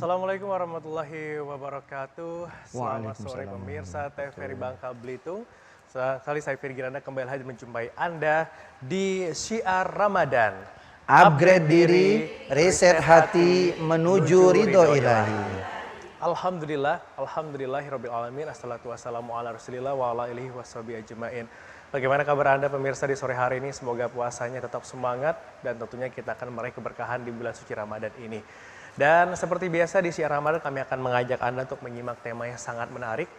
Assalamualaikum warahmatullahi wabarakatuh. Selamat sore Waalaikumsalam pemirsa TVRI Bangka Belitung. Sekali saya Firgi Randa kembali hadir menjumpai Anda di Syiar Ramadan. Upgrade diri, reset hati, menuju ridho ilahi. Alhamdulillahirabbil alamin. Assalatu wassalamu ala Rasulillah wa ala alihi washabihi ajmain. Bagaimana kabar Anda pemirsa di sore hari ini? Semoga puasanya tetap semangat dan tentunya kita akan meraih keberkahan di bulan suci Ramadan ini. Dan seperti biasa di Syiar Ramadan kami akan mengajak Anda untuk menyimak tema yang sangat menarik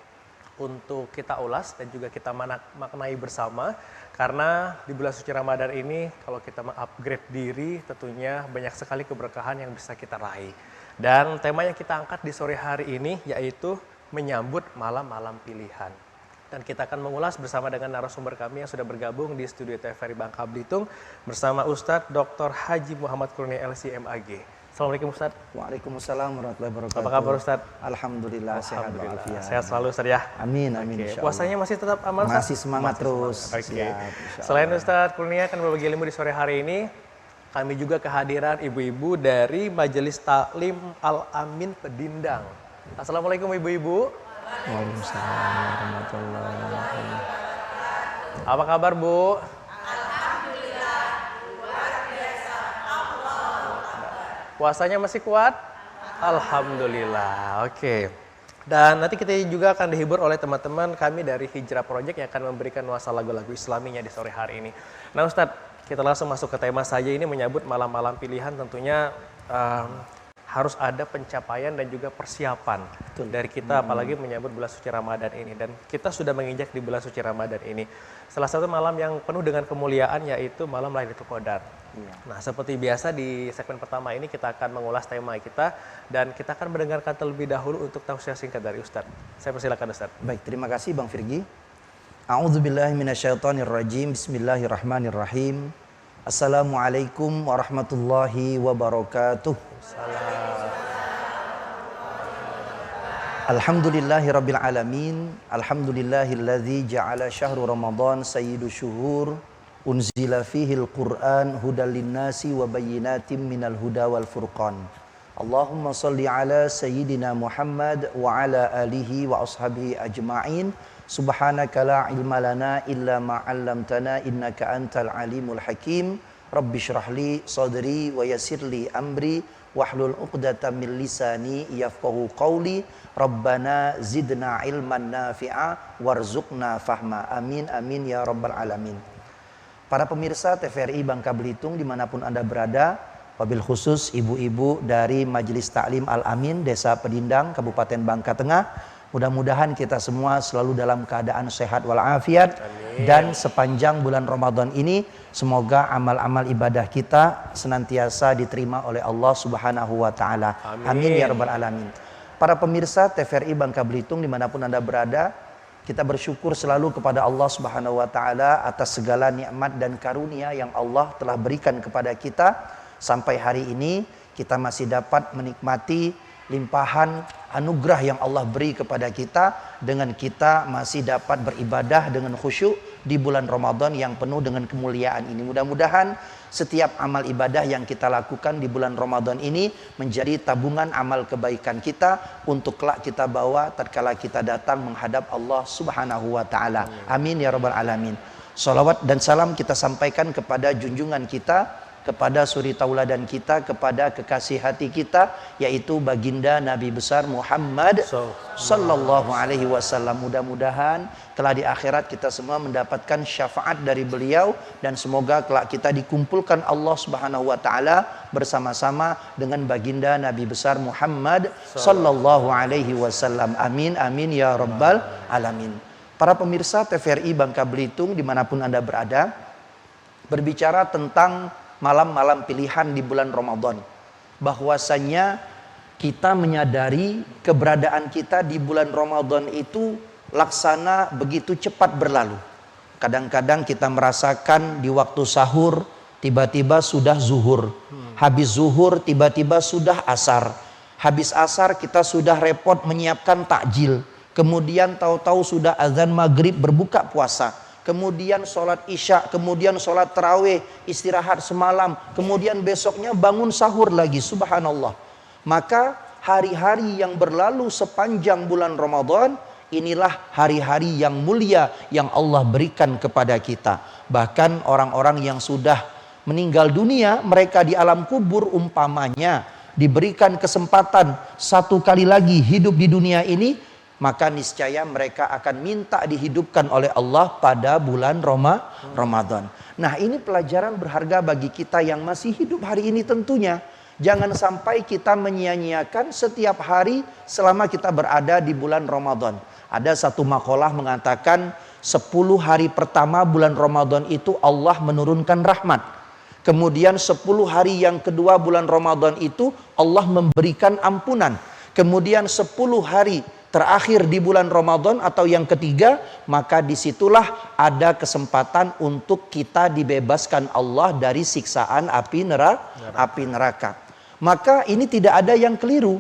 untuk kita ulas dan juga kita maknai bersama. Karena di bulan suci Ramadan ini kalau kita mengupgrade diri tentunya banyak sekali keberkahan yang bisa kita raih. Dan tema yang kita angkat di sore hari ini yaitu menyambut malam-malam pilihan. Dan kita akan mengulas bersama dengan narasumber kami yang sudah bergabung di studio TVRI Bangka Belitung bersama Ustadz Dr. Haji Muhammad Kurnia LC MAG. Assalamualaikum Ustadz. Waalaikumsalam warahmatullahi wabarakatuh. Apa kabar Ustadz? Alhamdulillah, sehat walafiat. Sehat selalu Ustadz ya. Amin, amin. Oke. Puasanya masih tetap aman Ustadz? Masih semangat terus. Oke. Selain Ustadz Kurnia akan berbagi ilmu di sore hari ini, kami juga kehadiran ibu-ibu dari Majelis Taklim Al-Amin Pedindang. Assalamualaikum ibu-ibu. Waalaikumsalam warahmatullahi wabarakatuh. Apa kabar Bu? Puasanya masih kuat? Alhamdulillah. Oke. Dan nanti kita juga akan dihibur oleh teman-teman kami dari Hijrah Project yang akan memberikan nuansa lagu-lagu islaminya di sore hari ini. Nah Ustadz, kita langsung masuk ke tema saja ini menyambut malam-malam pilihan tentunya harus ada pencapaian dan juga persiapan dari kita apalagi menyambut bulan suci Ramadan ini. Dan kita sudah menginjak di bulan suci Ramadan ini. Salah satu malam yang penuh dengan kemuliaan yaitu malam Lailatul Qadar. Nah seperti biasa di segmen pertama ini kita akan mengulas tema kita dan kita akan mendengarkan terlebih dahulu untuk tausiah singkat dari Ustadz. Saya persilakan Ustadz. Baik, terima kasih Bang Firgi. A'udzubillahi minasyaitonirrajim. Bismillahirrahmanirrahim. Assalamualaikum warahmatullahi wabarakatuh. Alhamdulillahirabbil alamin. Alhamdulillahilladzi ja'ala syahru Ramadan sayyidu syuhur. Unzila fihil Qur'an hudal linnasi wa bayyinatin minal huda wal furqan. Allahumma salli ala sayyidina Muhammad wa ala alihi wa ashabihi ajma'in. Subhanaka la ilma lana illa ma 'allamtana innaka antal alimul hakim. Rabbi shrahli sadri wa yassirli amri wahlul 'uqdatam min lisani yafqahu qawli. Rabbana zidna ilman nafi'a warzuqna fahma. Amin amin ya rabbal alamin. Para pemirsa TVRI Bangka Belitung dimanapun Anda berada, wabil khusus ibu-ibu dari Majelis Taklim Al-Amin Desa Pedindang Kabupaten Bangka Tengah, mudah-mudahan kita semua selalu dalam keadaan sehat walafiat. Dan sepanjang bulan Ramadan ini semoga amal-amal ibadah kita senantiasa diterima oleh Allah Subhanahu wa taala. Amin ya rabbal alamin. Para pemirsa TVRI Bangka Belitung dimanapun Anda berada, kita bersyukur selalu kepada Allah Subhanahu wa taala atas segala nikmat dan karunia yang Allah telah berikan kepada kita. Sampai hari ini kita masih dapat menikmati limpahan anugerah yang Allah beri kepada kita dengan kita masih dapat beribadah dengan khusyuk di bulan Ramadan yang penuh dengan kemuliaan ini. Mudah-mudahan setiap amal ibadah yang kita lakukan di bulan Ramadan ini menjadi tabungan amal kebaikan kita untuk kelak kita bawa tatkala kita datang menghadap Allah Subhanahu wa taala. Amin ya rabbal alamin. Salawat dan salam kita sampaikan kepada junjungan kita, kepada suri tauladan kita, kepada kekasih hati kita, yaitu baginda Nabi besar Muhammad sallallahu alaihi wasallam. Mudah-mudahan kelak di akhirat kita semua mendapatkan syafaat dari beliau dan semoga kelak kita dikumpulkan Allah Subhanahu wa taala bersama-sama dengan baginda Nabi besar Muhammad sallallahu alaihi wasallam. Amin amin ya rabbal alamin. Para pemirsa TVRI Bangka Belitung dimanapun Anda berada, berbicara tentang malam-malam pilihan di bulan Ramadan, bahwasanya kita menyadari keberadaan kita di bulan Ramadan itu laksana begitu cepat berlalu. Kadang-kadang kita merasakan di waktu sahur tiba-tiba sudah zuhur, habis zuhur tiba-tiba sudah asar, habis asar kita sudah repot menyiapkan takjil, kemudian tahu-tahu sudah azan maghrib berbuka puasa. Kemudian sholat isya, kemudian sholat tarawih, istirahat semalam, kemudian besoknya bangun sahur lagi, subhanallah. Maka hari-hari yang berlalu sepanjang bulan Ramadan, inilah hari-hari yang mulia yang Allah berikan kepada kita. Bahkan orang-orang yang sudah meninggal dunia, mereka di alam kubur umpamanya diberikan kesempatan satu kali lagi hidup di dunia ini, maka niscaya mereka akan minta dihidupkan oleh Allah pada bulan Ramadan. Nah, ini pelajaran berharga bagi kita yang masih hidup hari ini tentunya. Jangan sampai kita menyia-nyiakan setiap hari selama kita berada di bulan Ramadan. Ada satu makalah mengatakan 10 hari pertama bulan Ramadan itu Allah menurunkan rahmat. Kemudian 10 hari yang kedua bulan Ramadan itu Allah memberikan ampunan. Kemudian 10 hari terakhir di bulan Ramadan atau yang ketiga, maka disitulah ada kesempatan untuk kita dibebaskan Allah dari siksaan api neraka. Maka ini tidak ada yang keliru,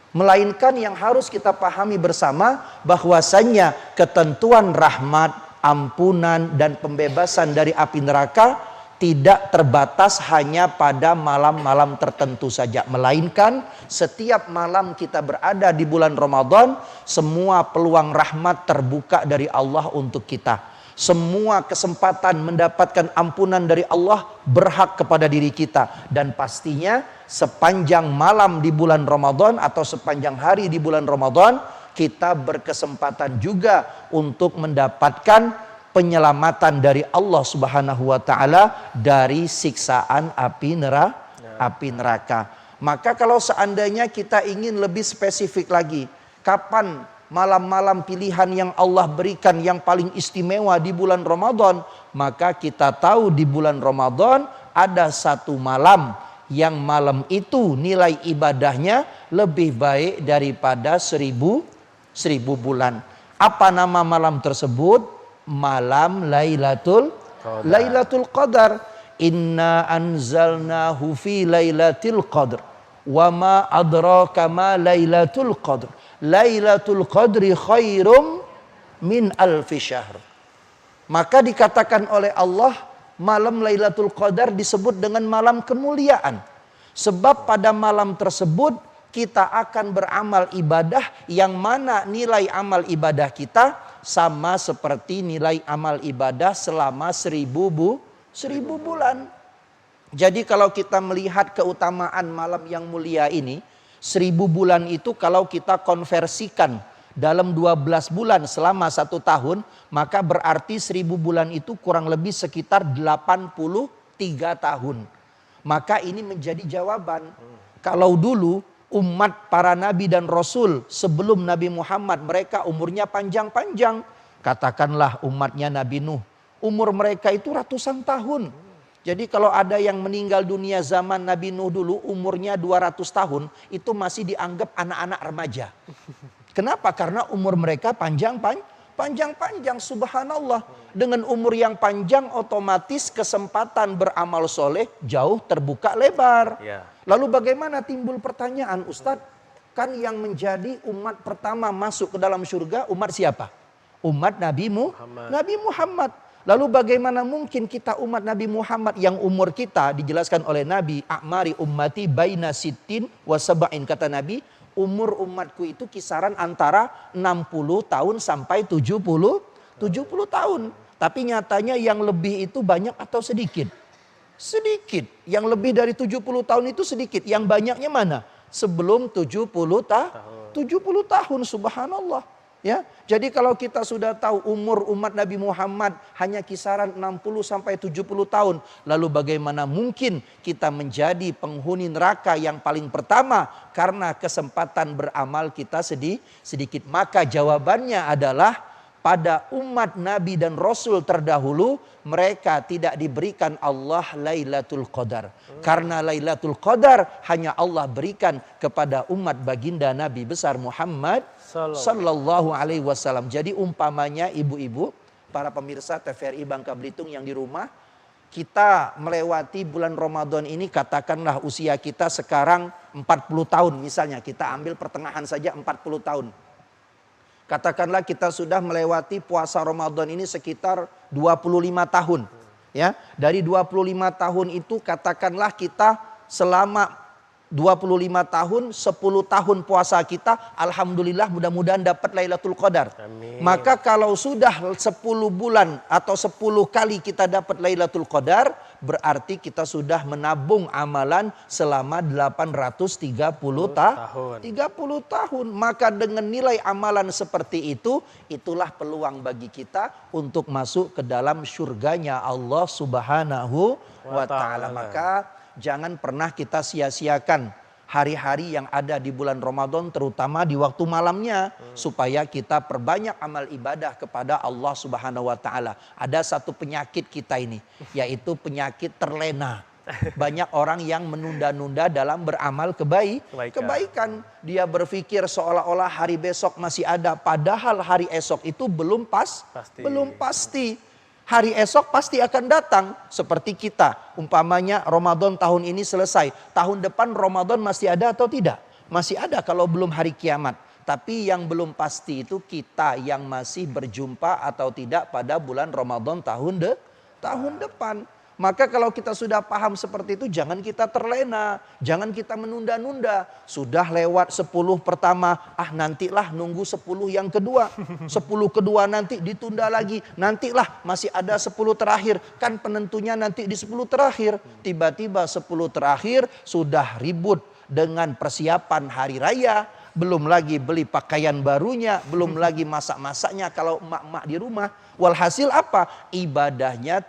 melainkan yang harus kita pahami bersama bahwasannya ketentuan rahmat, ampunan dan pembebasan dari api neraka tidak terbatas hanya pada malam-malam tertentu saja, melainkan setiap malam kita berada di bulan Ramadan, semua peluang rahmat terbuka dari Allah untuk kita. Semua kesempatan mendapatkan ampunan dari Allah berhak kepada diri kita. Dan pastinya sepanjang malam di bulan Ramadan atau sepanjang hari di bulan Ramadan, kita berkesempatan juga untuk mendapatkan penyelamatan dari Allah Subhanahu wa taala dari siksaan api neraka. Maka kalau seandainya kita ingin lebih spesifik lagi, kapan malam-malam pilihan yang Allah berikan yang paling istimewa di bulan Ramadan, maka kita tahu di bulan Ramadan ada satu malam yang malam itu nilai ibadahnya lebih baik daripada 1000 bulan. Apa nama malam tersebut? Malam Lailatul Qadar. Inna anzalnahu fi Lailatul Qadr. Wa ma adraka ma Lailatul Qadr. Lailatul Qadri khairum min alfi syahr. Maka dikatakan oleh Allah, malam Lailatul Qadar disebut dengan malam kemuliaan. Sebab pada malam tersebut kita akan beramal ibadah yang mana nilai amal ibadah kita sama seperti nilai amal ibadah selama 1000 bulan. Jadi kalau kita melihat keutamaan malam yang mulia ini, 1000 bulan itu kalau kita konversikan dalam 12 bulan selama 1 tahun, maka berarti 1000 bulan itu kurang lebih sekitar 83 tahun. Maka ini menjadi jawaban. Kalau dulu umat para nabi dan rasul sebelum Nabi Muhammad, mereka umurnya panjang-panjang. Katakanlah umatnya Nabi Nuh, umur mereka itu ratusan tahun. Jadi kalau ada yang meninggal dunia zaman Nabi Nuh dulu umurnya 200 tahun, itu masih dianggap anak-anak remaja. Kenapa? Karena umur mereka panjang-panjang, subhanallah. Dengan umur yang panjang otomatis kesempatan beramal soleh jauh terbuka lebar. Lalu bagaimana timbul pertanyaan, Ustadz? Kan yang menjadi umat pertama masuk ke dalam surga umat siapa? Umat Nabi Muhammad. Lalu bagaimana mungkin kita umat Nabi Muhammad yang umur kita dijelaskan oleh Nabi, a'mari ummati baina sittin wa sab'in, kata Nabi, umur umatku itu kisaran antara 60 tahun sampai 70 tahun. Tapi nyatanya yang lebih itu banyak atau sedikit? Sedikit. Yang lebih dari 70 tahun itu sedikit. Yang banyaknya mana? Sebelum 70 tahun, subhanallah. Ya, jadi kalau kita sudah tahu umur umat Nabi Muhammad hanya kisaran 60 sampai 70 tahun, lalu bagaimana mungkin kita menjadi penghuni neraka yang paling pertama karena kesempatan beramal kita sedikit? Maka jawabannya adalah pada umat Nabi dan Rasul terdahulu, mereka tidak diberikan Allah Lailatul Qadar. Karena Lailatul Qadar hanya Allah berikan kepada umat baginda Nabi besar Muhammad Sallallahu Alaihi Wasallam. Jadi umpamanya ibu-ibu, para pemirsa TVRI Bangka Belitung yang di rumah, kita melewati bulan Ramadan ini, katakanlah usia kita sekarang 40 tahun misalnya, kita ambil pertengahan saja 40 tahun. Katakanlah kita sudah melewati puasa Ramadan ini sekitar 25 tahun. Ya, dari 25 tahun itu katakanlah kita selama 25 tahun, 10 tahun puasa kita, alhamdulillah mudah-mudahan dapat Lailatul Qadar. Amin. Maka kalau sudah 10 bulan atau 10 kali kita dapat Lailatul Qadar, berarti kita sudah menabung amalan selama 830 tahun. 30 tahun. Maka dengan nilai amalan seperti itu, itulah peluang bagi kita untuk masuk ke dalam surganya Allah Subhanahu wa Ta'ala. Maka jangan pernah kita sia-siakan hari-hari yang ada di bulan Ramadan, terutama di waktu malamnya, supaya kita perbanyak amal ibadah kepada Allah Subhanahu wa Ta'ala. Ada satu penyakit kita ini, yaitu penyakit terlena. Banyak orang yang menunda-nunda dalam beramal kebaikan. Dia berpikir seolah-olah hari besok masih ada, padahal hari esok itu belum pasti. Hari esok pasti akan datang. Seperti kita, umpamanya Ramadan tahun ini selesai, tahun depan Ramadan masih ada atau tidak? Masih ada kalau belum hari kiamat. Tapi yang belum pasti itu kita yang masih berjumpa atau tidak pada bulan Ramadan tahun depan. Maka kalau kita sudah paham seperti itu, jangan kita terlena, jangan kita menunda-nunda. Sudah lewat 10 pertama, nantilah nunggu 10 yang kedua. 10 kedua nanti ditunda lagi, nantilah masih ada 10 terakhir. Kan penentunya nanti di 10 terakhir. Tiba-tiba 10 terakhir sudah ribut dengan persiapan hari raya. Belum lagi beli pakaian barunya, belum lagi masak-masaknya kalau emak-emak di rumah. Walhasil apa? Ibadahnya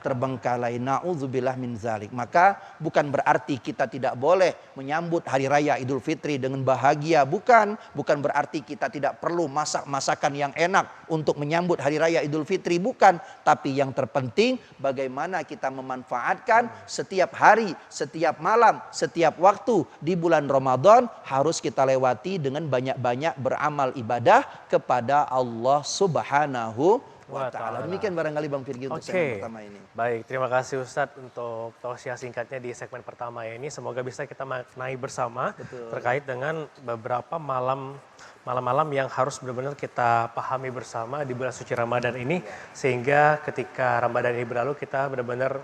terbengkalai. Na'udzubillah min zalik. Maka bukan berarti kita tidak boleh menyambut hari raya Idul Fitri dengan bahagia. Bukan berarti kita tidak perlu masak-masakan yang enak untuk menyambut hari raya Idul Fitri. Bukan. Tapi yang terpenting bagaimana kita memanfaatkan setiap hari, setiap malam, setiap waktu di bulan Ramadan harus kita lewati dengan banyak-banyak beramal ibadah kepada Allah Subhanahu wa Ta'ala. Demikian barangkali Bang Firgi untuk segmen pertama ini. Baik, terima kasih Ustadz untuk tausiah singkatnya di segmen pertama ini. Semoga bisa kita maknai bersama terkait dengan beberapa malam-malam yang harus benar-benar kita pahami bersama di bulan suci Ramadan ini. Sehingga ketika Ramadan ini berlalu kita benar-benar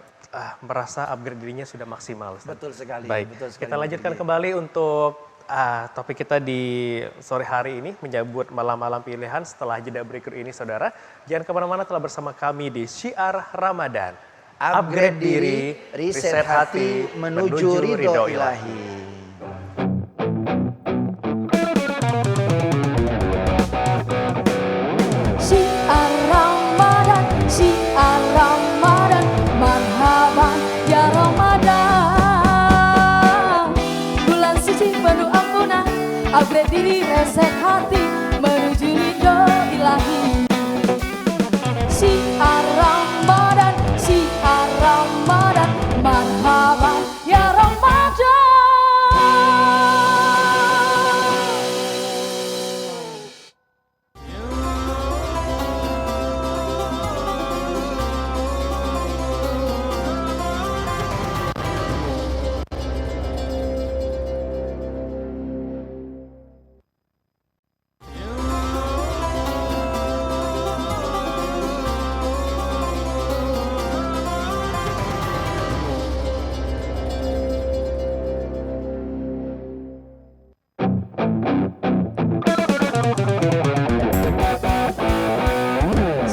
merasa upgrade dirinya sudah maksimal, Ustadz. Betul sekali. Baik, betul sekali, kita lanjutkan kembali untuk topik kita di sore hari ini menyambut malam-malam pilihan. Setelah jeda berikut ini saudara, jangan kemana-mana, telah bersama kami di Syiar Ramadan. Upgrade diri, riset hati, menuju ridho ilahi. Syiar Ramadan, syiar Ramadan, marhaban ya Ramadan. Bulan suci penuh ampunan, upgrade diri, reset hati, menuju ridho ilahi. Syiar Ramadan, syiar Ramadan, marhaban ya Ramadan.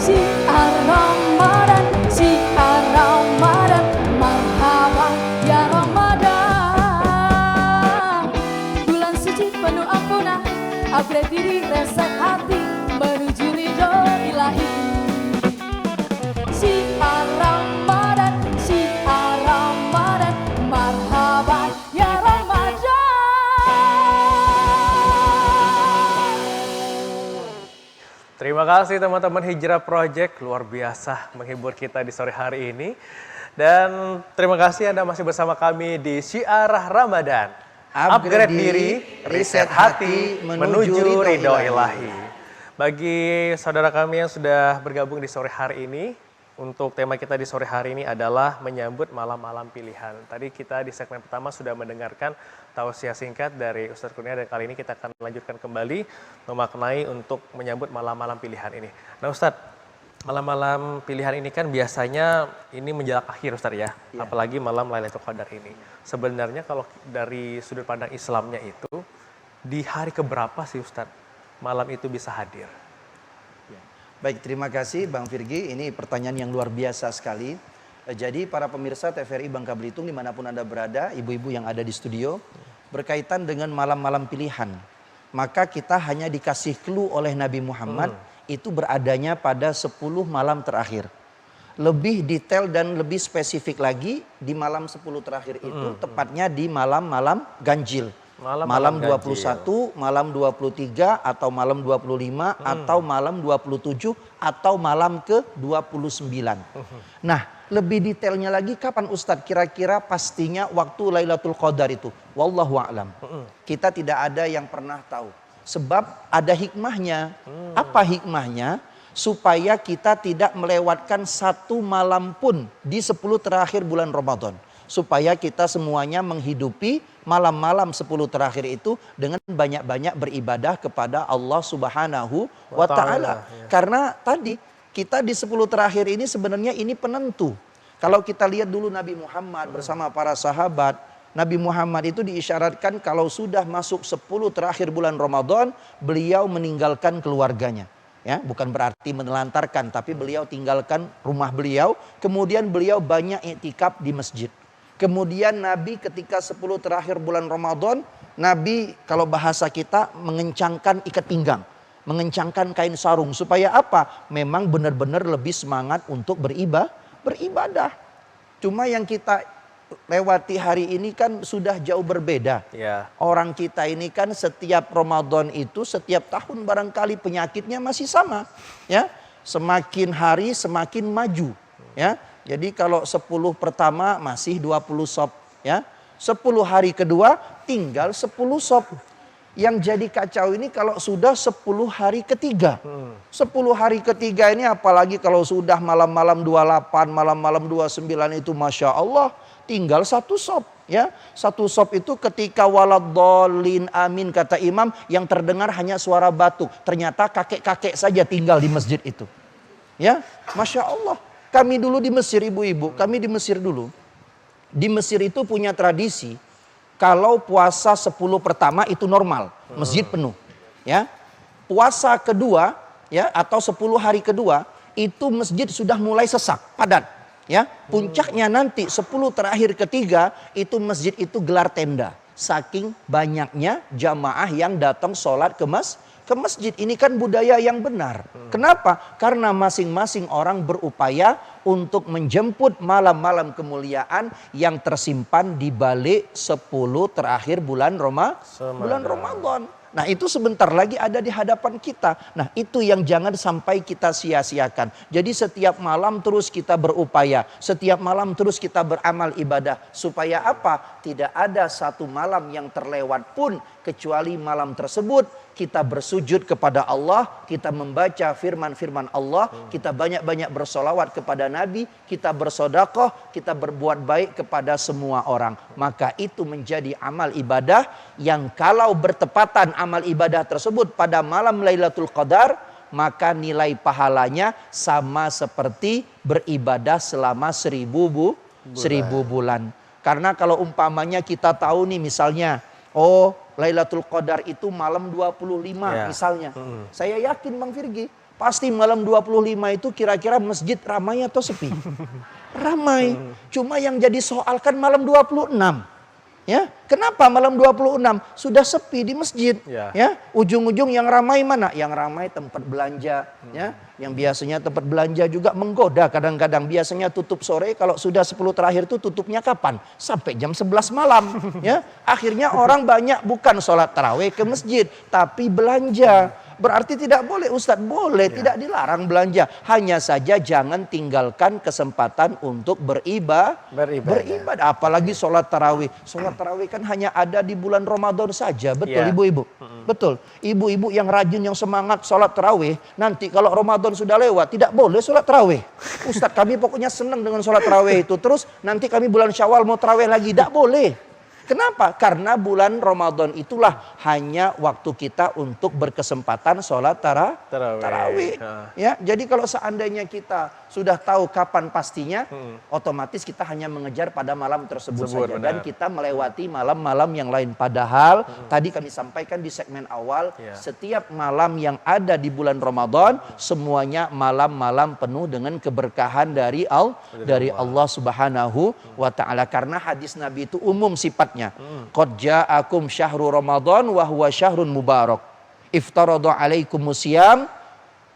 Syiar Ramadan, syiar Ramadan, marhaban ya Ramadan. Bulan suci penuh ampunan, upgrade diri, reset hati, menuju ridho ilahi. Syiar Ramadan, syiar Ramadan, marhaban ya Ramadan. Terima kasih teman-teman Hijrah Project, luar biasa menghibur kita di sore hari ini. Dan terima kasih Anda masih bersama kami di Syiar Ramadan. Upgrade diri, riset hati, menuju ridho ilahi. Bagi saudara kami yang sudah bergabung di sore hari ini, untuk tema kita di sore hari ini adalah menyambut malam-malam pilihan. Tadi kita di segmen pertama sudah mendengarkan tausiah singkat dari Ustadz Kurnia, dan kali ini kita akan lanjutkan kembali memaknai untuk menyambut malam-malam pilihan ini. Nah Ustadz, Malam-malam pilihan ini kan biasanya ini menjelang akhir Ustaz ya, Iya. apalagi malam Lailatul Qadar ini. Sebenarnya kalau dari sudut pandang Islamnya itu, di hari keberapa sih Ustaz malam itu bisa hadir? Baik, terima kasih Bang Virgi. Ini pertanyaan yang luar biasa sekali. Jadi para pemirsa TVRI Bangka Belitung dimanapun Anda berada, ibu-ibu yang ada di studio, berkaitan dengan malam-malam pilihan. Maka kita hanya dikasih clue oleh Nabi Muhammad, itu beradanya pada 10 malam terakhir. Lebih detail dan lebih spesifik lagi di malam 10 terakhir itu tepatnya di malam-malam ganjil. Malam 21, malam 23, atau malam 25, atau malam 27, atau malam ke-29. Nah, lebih detailnya lagi kapan Ustadz kira-kira pastinya waktu Lailatul Qadar itu? Wallahu a'lam. Kita tidak ada yang pernah tahu. Sebab ada hikmahnya. Apa hikmahnya? Supaya kita tidak melewatkan satu malam pun di 10 terakhir bulan Ramadan. Supaya kita semuanya menghidupi malam-malam 10 terakhir itu dengan banyak-banyak beribadah kepada Allah Subhanahu wa Ta'ala. Karena tadi kita di 10 terakhir ini sebenarnya ini penentu. Kalau kita lihat dulu Nabi Muhammad bersama para sahabat, Nabi Muhammad itu diisyaratkan kalau sudah masuk 10 terakhir bulan Ramadan, beliau meninggalkan keluarganya. Ya, bukan berarti menelantarkan, tapi beliau tinggalkan rumah beliau, kemudian beliau banyak iktikaf di masjid. Kemudian Nabi ketika 10 terakhir bulan Ramadan, Nabi kalau bahasa kita mengencangkan ikat pinggang, mengencangkan kain sarung. Supaya apa? Memang benar-benar lebih semangat untuk beribadah. Cuma yang kita lewati hari ini kan sudah jauh berbeda. Ya. Orang kita ini kan setiap Ramadan itu setiap tahun barangkali penyakitnya masih sama, ya. Semakin hari semakin maju, ya. Jadi kalau 10 pertama masih 20 sop, ya. 10 hari kedua tinggal 10 sop. Yang jadi kacau ini kalau sudah 10 hari ketiga. 10 hari ketiga ini apalagi kalau sudah malam-malam 28, malam-malam 29 itu Masya Allah. Tinggal 1 sop, ya. 1 sop itu ketika waladhdallin amin kata imam, yang terdengar hanya suara batuk. Ternyata kakek-kakek saja tinggal di masjid itu. Ya, Masya Allah. Kami dulu di Mesir, ibu-ibu, kami di Mesir dulu. Di Mesir itu punya tradisi, kalau puasa 10 pertama itu normal, masjid penuh. Ya, puasa kedua, ya, atau 10 hari kedua, itu masjid sudah mulai sesak, padat. Ya, puncaknya nanti 10 terakhir ketiga itu masjid itu gelar tenda. Saking banyaknya jamaah yang datang sholat ke masjid. Ini kan budaya yang benar. Kenapa? Karena masing-masing orang berupaya untuk menjemput malam-malam kemuliaan yang tersimpan di balik 10 terakhir bulan Ramadan. Nah, itu sebentar lagi ada di hadapan kita. Nah, itu yang jangan sampai kita sia-siakan. Jadi setiap malam terus kita berupaya. Setiap malam terus kita beramal ibadah. Supaya apa? Tidak ada satu malam yang terlewat pun kecuali malam tersebut kita bersujud kepada Allah, kita membaca firman-firman Allah, kita banyak-banyak bersolawat kepada Nabi, kita bersodakoh, kita berbuat baik kepada semua orang. Maka itu menjadi amal ibadah yang kalau bertepatan amal ibadah tersebut pada malam Lailatul Qadar, maka nilai pahalanya sama seperti beribadah selama 1000 bulan. Karena kalau umpamanya kita tahu nih misalnya, oh Lailatul Qadar itu malam 25 misalnya. Saya yakin Bang Virgi, pasti malam 25 itu kira-kira masjid ramai atau sepi? Ramai. Cuma yang jadi soal kan malam 26. Ya, kenapa malam 26 sudah sepi di masjid? Ya, ujung-ujung yang ramai mana? Yang ramai tempat belanja, ya. Yang biasanya tempat belanja juga menggoda kadang-kadang. Biasanya tutup sore, kalau sudah 10 terakhir itu tutupnya kapan? Sampai jam 11 malam, ya. Akhirnya orang banyak bukan sholat tarawih ke masjid, tapi belanja. Berarti tidak boleh Ustadz, boleh, tidak dilarang belanja. Hanya saja jangan tinggalkan kesempatan untuk beribadah. Apalagi sholat tarawih. Sholat tarawih kan hanya ada di bulan Ramadan saja. Betul ibu-ibu? Betul. Ibu-ibu yang rajin, yang semangat sholat tarawih. Nanti kalau Ramadan sudah lewat, tidak boleh sholat tarawih. Ustadz, kami pokoknya senang dengan sholat tarawih itu. Terus nanti kami bulan Syawal mau tarawih lagi. Tidak boleh. Kenapa? Karena bulan Ramadan itulah hanya waktu kita untuk berkesempatan sholat tarawih. Ya, jadi kalau seandainya kita sudah tahu kapan pastinya, otomatis kita hanya mengejar pada malam tersebut saja. Benar. Dan kita melewati malam-malam yang lain. Padahal tadi kami sampaikan di segmen awal, setiap malam yang ada di bulan Ramadan, semuanya malam-malam penuh dengan keberkahan dari Allah Subhanahu wa Ta'ala. Karena hadis Nabi itu umum sifatnya. Qad ja'akum syahrul Ramadan wa huwa syahrun mubarak. Iftarada alaikumus syiyam.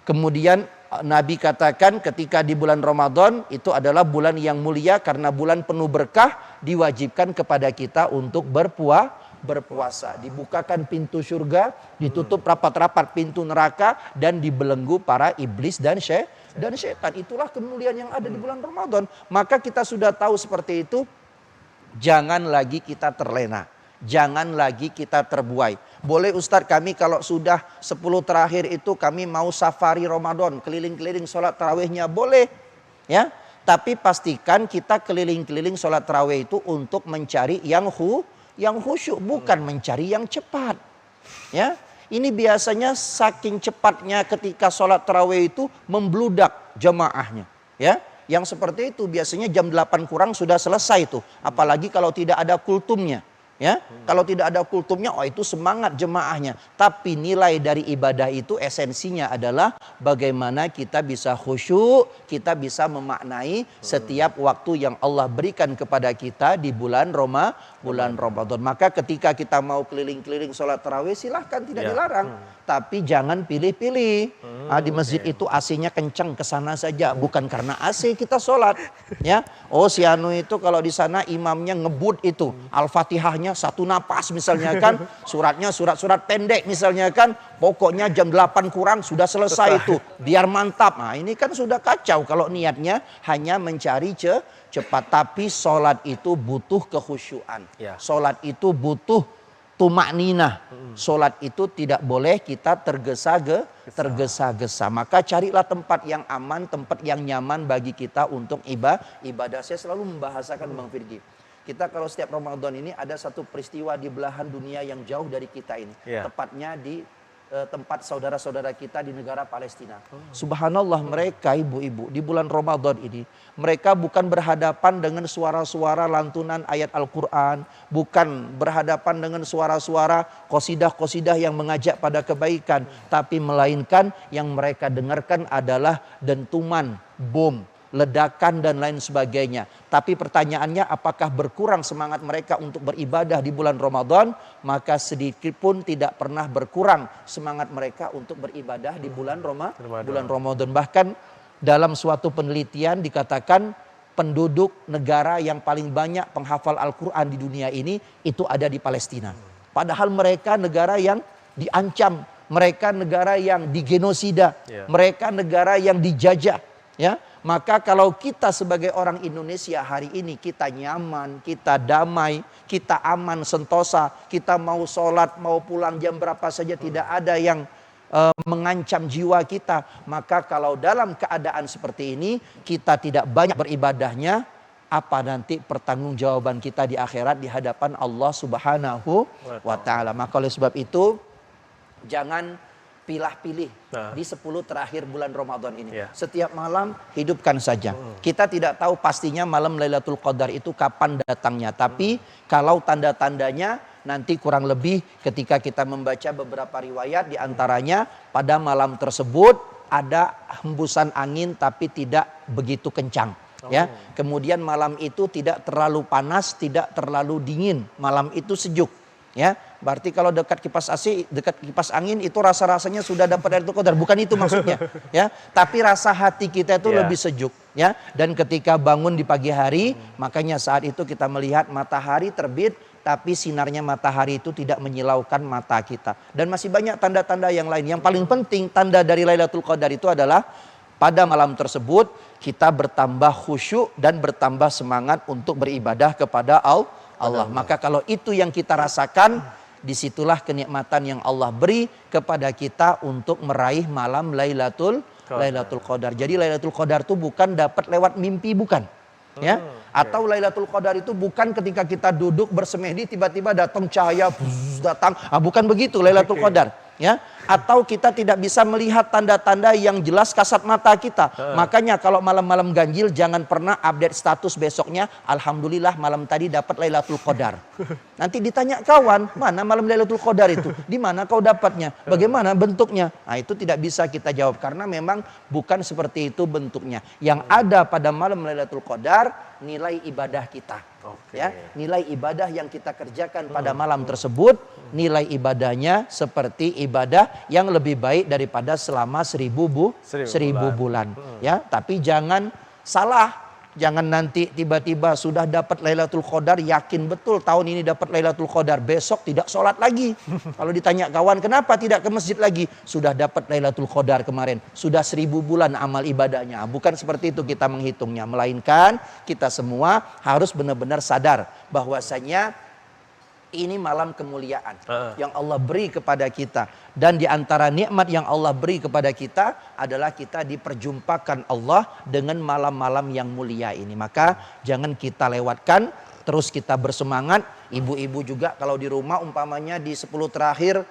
Kemudian Nabi katakan ketika di bulan Ramadan itu adalah bulan yang mulia karena bulan penuh berkah, diwajibkan kepada kita untuk berpuasa. Dibukakan pintu surga, ditutup rapat-rapat pintu neraka, dan dibelenggu para iblis dan setan. Itulah kemuliaan yang ada di bulan Ramadan. Maka kita sudah tahu seperti itu. Jangan lagi kita terlena. Jangan lagi kita terbuai. Boleh Ustadz, kami kalau sudah 10 terakhir itu kami mau safari Ramadan, keliling-keliling sholat tarawihnya, boleh. Ya, tapi pastikan kita keliling-keliling sholat tarawih itu untuk mencari yang khusyuk, bukan mencari yang cepat. Ya, ini biasanya saking cepatnya ketika sholat tarawih itu membludak jamaahnya. Ya, yang seperti itu biasanya jam 8 kurang sudah selesai tuh. Apalagi kalau tidak ada kultumnya. Ya, kalau tidak ada kultumnya, oh itu semangat jemaahnya. Tapi nilai dari ibadah itu esensinya adalah bagaimana kita bisa khusyuk, kita bisa memaknai setiap waktu yang Allah berikan kepada kita di bulan Ramadan. Maka ketika kita mau keliling-keliling sholat tarawih, silahkan, tidak dilarang. Tapi jangan pilih-pilih. Di masjid itu AC-nya kencang, ke sana saja. Bukan karena AC kita sholat. Ya, oh si anu itu kalau di sana imamnya ngebut itu, Al-Fatihahnya satu napas misalnya kan, suratnya surat-surat pendek misalnya kan, pokoknya jam 8 kurang sudah selesai itu, biar mantap. Nah ini kan sudah kacau kalau niatnya hanya mencari cepat. Tapi sholat itu butuh kekhusyuan. Sholat itu butuh tumakninah. Sholat itu tidak boleh kita tergesa-gesa. Maka carilah tempat yang aman, tempat yang nyaman bagi kita untuk ibadah. Saya selalu membahasakan Bang Firgi, kita kalau setiap Ramadan ini ada satu peristiwa di belahan dunia yang jauh dari kita ini. Tepatnya di tempat saudara-saudara kita di negara Palestina. Subhanallah, mereka ibu-ibu di bulan Ramadan ini, mereka bukan berhadapan dengan suara-suara lantunan ayat Al-Quran, bukan berhadapan dengan suara-suara qasidah-qasidah yang mengajak pada kebaikan, tapi melainkan yang mereka dengarkan adalah dentuman bom, ledakan dan lain sebagainya. Tapi pertanyaannya, apakah berkurang semangat mereka untuk beribadah di bulan Ramadan? Maka sedikit pun tidak pernah berkurang semangat mereka untuk beribadah di bulan Ramadan. Bahkan dalam suatu penelitian dikatakan penduduk negara yang paling banyak penghafal Al-Quran di dunia ini itu ada di Palestina. Padahal mereka negara yang diancam, mereka negara yang digenosida, mereka negara yang dijajah. Ya, maka kalau kita sebagai orang Indonesia hari ini kita nyaman, kita damai, kita aman, sentosa, kita mau sholat, mau pulang jam berapa saja, tidak ada yang mengancam jiwa kita. Maka kalau dalam keadaan seperti ini kita tidak banyak beribadahnya, apa nanti pertanggungjawaban kita di akhirat di hadapan Allah Subhanahu wa Ta'ala. Maka oleh sebab itu jangan pilih-pilih di 10 terakhir bulan Ramadan ini. Setiap malam hidupkan saja. Kita tidak tahu pastinya malam Lailatul Qadar itu kapan datangnya. Tapi kalau tanda-tandanya nanti kurang lebih ketika kita membaca beberapa riwayat, di antaranya pada malam tersebut ada hembusan angin tapi tidak begitu kencang. Ya, kemudian malam itu tidak terlalu panas, tidak terlalu dingin. Malam itu sejuk. Ya, berarti kalau dekat kipas AC, dekat kipas angin itu rasa-rasanya sudah dapat Lailatul Qadar. Bukan itu maksudnya, ya. Tapi rasa hati kita itu lebih sejuk, ya. Dan ketika bangun di pagi hari, makanya saat itu kita melihat matahari terbit, tapi sinarnya matahari itu tidak menyilaukan mata kita. Dan masih banyak tanda-tanda yang lain. Yang paling penting tanda dari Lailatul Qadar itu adalah pada malam tersebut kita bertambah khusyuk dan bertambah semangat untuk beribadah kepada Allah. Maka kalau itu yang kita rasakan, disitulah kenikmatan yang Allah beri kepada kita untuk meraih malam Lailatul Qadar. Jadi Lailatul Qadar itu bukan dapat lewat mimpi, bukan. Ya, atau Lailatul Qadar itu bukan ketika kita duduk bersemedi tiba-tiba datang cahaya datang, bukan begitu Lailatul Qadar, ya. Atau kita tidak bisa melihat tanda-tanda yang jelas kasat mata kita. Makanya kalau malam-malam ganjil jangan pernah update status besoknya, alhamdulillah malam tadi dapat Lailatul Qadar. Nanti ditanya kawan, mana malam Lailatul Qadar itu? Di mana kau dapatnya? Bagaimana bentuknya? Nah, itu tidak bisa kita jawab karena memang bukan seperti itu bentuknya. Yang ada pada malam Lailatul Qadar nilai ibadah kita. Ya, nilai ibadah yang kita kerjakan pada malam tersebut, nilai ibadahnya seperti ibadah yang lebih baik daripada selama 1000 bulan. Ya, tapi jangan salah. Jangan nanti tiba-tiba sudah dapat Lailatul Qadar, yakin betul tahun ini dapat Lailatul Qadar, besok tidak sholat lagi. Kalau ditanya kawan, kenapa tidak ke masjid lagi? Sudah dapat Lailatul Qadar kemarin, sudah 1000 bulan amal ibadahnya. Bukan seperti itu kita menghitungnya, melainkan kita semua harus benar-benar sadar bahwasanya ini malam kemuliaan yang Allah beri kepada kita. Dan di antara nikmat yang Allah beri kepada kita adalah kita diperjumpakan Allah dengan malam-malam yang mulia ini. Maka jangan kita lewatkan, terus kita bersemangat. Ibu-ibu juga kalau di rumah umpamanya di 10 terakhir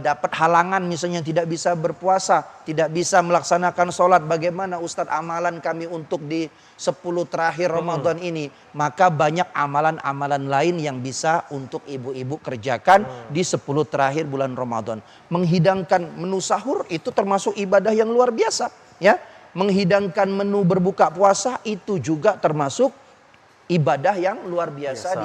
dapat halangan misalnya tidak bisa berpuasa, tidak bisa melaksanakan sholat. Bagaimana Ustadz amalan kami untuk di 10 terakhir Ramadan ini? Maka banyak amalan-amalan lain yang bisa untuk ibu-ibu kerjakan di 10 terakhir bulan Ramadan. Menghidangkan menu sahur itu termasuk ibadah yang luar biasa, ya. Menghidangkan menu berbuka puasa itu juga termasuk ibadah yang luar biasa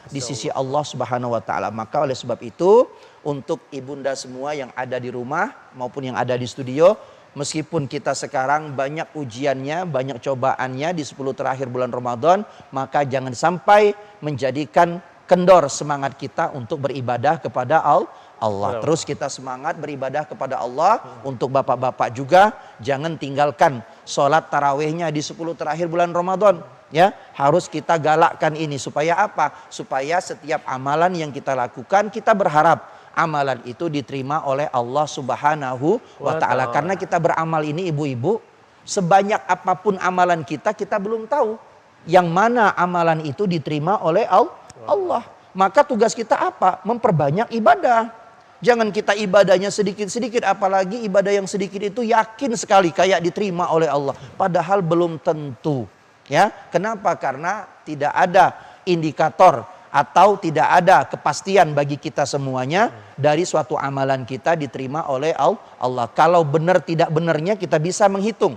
di sisi Allah Subhanahu wa taala. Maka oleh sebab itu untuk ibunda semua yang ada di rumah maupun yang ada di studio, meskipun kita sekarang banyak ujiannya, banyak cobaannya di 10 terakhir bulan Ramadan, maka jangan sampai menjadikan kendor semangat kita untuk beribadah kepada Allah. Terus kita semangat beribadah kepada Allah. Untuk bapak-bapak juga jangan tinggalkan sholat tarawihnya di 10 terakhir bulan Ramadan. Ya, harus kita galakkan ini supaya apa? Supaya setiap amalan yang kita lakukan kita berharap amalan itu diterima oleh Allah Subhanahu wa taala. Karena kita beramal ini ibu-ibu, sebanyak apapun amalan kita, kita belum tahu yang mana amalan itu diterima oleh Allah. Maka tugas kita apa? Memperbanyak ibadah. Jangan kita ibadahnya sedikit-sedikit, apalagi ibadah yang sedikit itu yakin sekali kayak diterima oleh Allah. Padahal belum tentu. Ya, kenapa? Karena tidak ada indikator atau tidak ada kepastian bagi kita semuanya dari suatu amalan kita diterima oleh Allah. Kalau benar tidak benarnya kita bisa menghitung.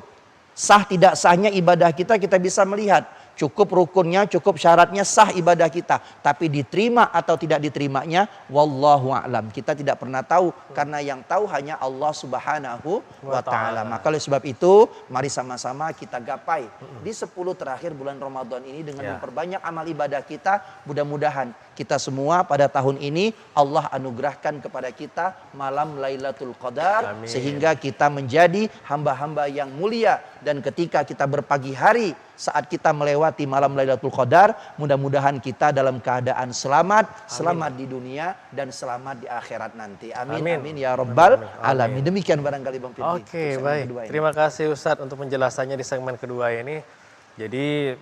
Sah tidak sahnya ibadah kita bisa melihat. Cukup rukunnya, cukup syaratnya, sah ibadah kita. Tapi diterima atau tidak diterimanya, wallahu a'lam. Kita tidak pernah tahu, karena yang tahu hanya Allah Subhanahu wa ta'ala. Maka oleh sebab itu, mari sama-sama kita gapai di 10 terakhir bulan Ramadan ini dengan memperbanyak amal ibadah kita. Mudah-mudahan kita semua pada tahun ini Allah anugerahkan kepada kita malam Lailatul Qadar. Amin. Sehingga kita menjadi hamba-hamba yang mulia. Dan ketika kita berpagi hari, saat kita melewati malam Lailatul Qadar, mudah-mudahan kita dalam keadaan selamat, selamat di dunia dan selamat di akhirat nanti. Amin, amin ya rabbal alamin. Demikian barangkali Bang Firly. Oke, baik. Terima kasih Ustadz untuk penjelasannya di segmen kedua ini. Jadi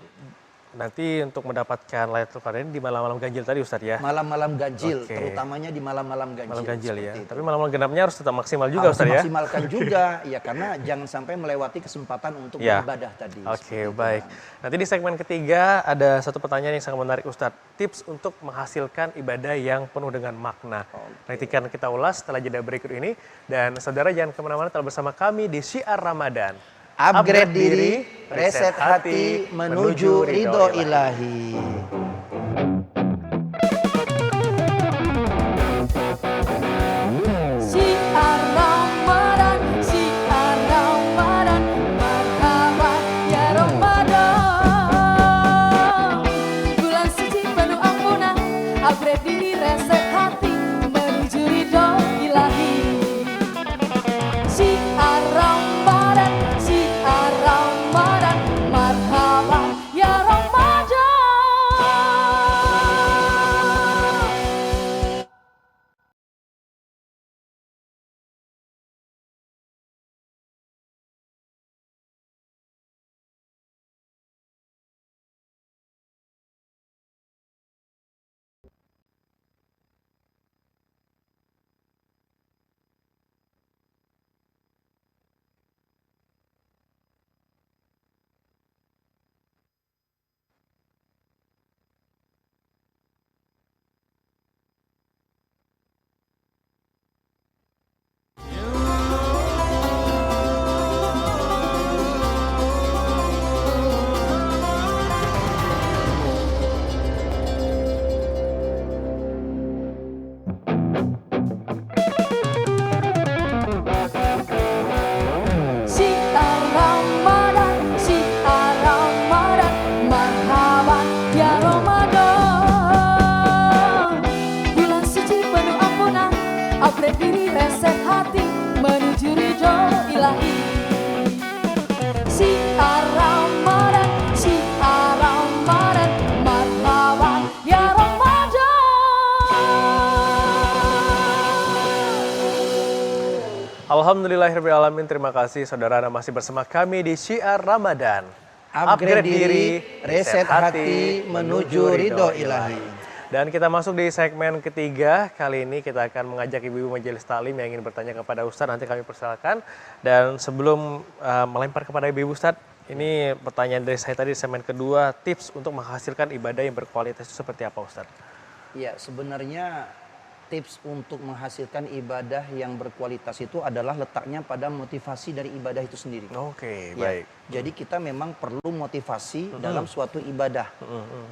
nanti untuk mendapatkan Lailatul Qadar ini di malam-malam ganjil tadi Ustadz ya? Malam-malam ganjil, terutamanya di malam-malam ganjil. Malam ganjil ya, itu. tapi malam-malam genapnya harus tetap maksimal juga Ustadz ya? Harus maksimalkan juga, ya karena jangan sampai melewati kesempatan untuk beribadah tadi. Oke, baik. Nanti di segmen ketiga ada satu pertanyaan yang sangat menarik Ustadz. Tips untuk menghasilkan ibadah yang penuh dengan makna. Nanti kan kita ulas setelah jeda berikut ini. Dan saudara jangan kemana-mana, tetap bersama kami di Syiar Ramadan. Upgrade diri, reset hati, menuju ridho ilahi. Alhamdulillahirrahmanirrahim. Terima kasih saudara Anda masih bersama kami di Syiar Ramadan. Upgrade diri, reset hati, menuju ridho ilahi. Dan kita masuk di segmen ketiga. Kali ini kita akan mengajak ibu-ibu majelis taklim yang ingin bertanya kepada Ustadz. Nanti kami persilakan. Dan sebelum melempar kepada ibu-ibu Ustadz, ini pertanyaan dari saya tadi di segmen kedua. Tips untuk menghasilkan ibadah yang berkualitas itu seperti apa Ustadz? Ya, sebenarnya tips untuk menghasilkan ibadah yang berkualitas itu adalah letaknya pada motivasi dari ibadah itu sendiri. Oke, Ya, baik. jadi kita memang perlu motivasi dalam suatu ibadah.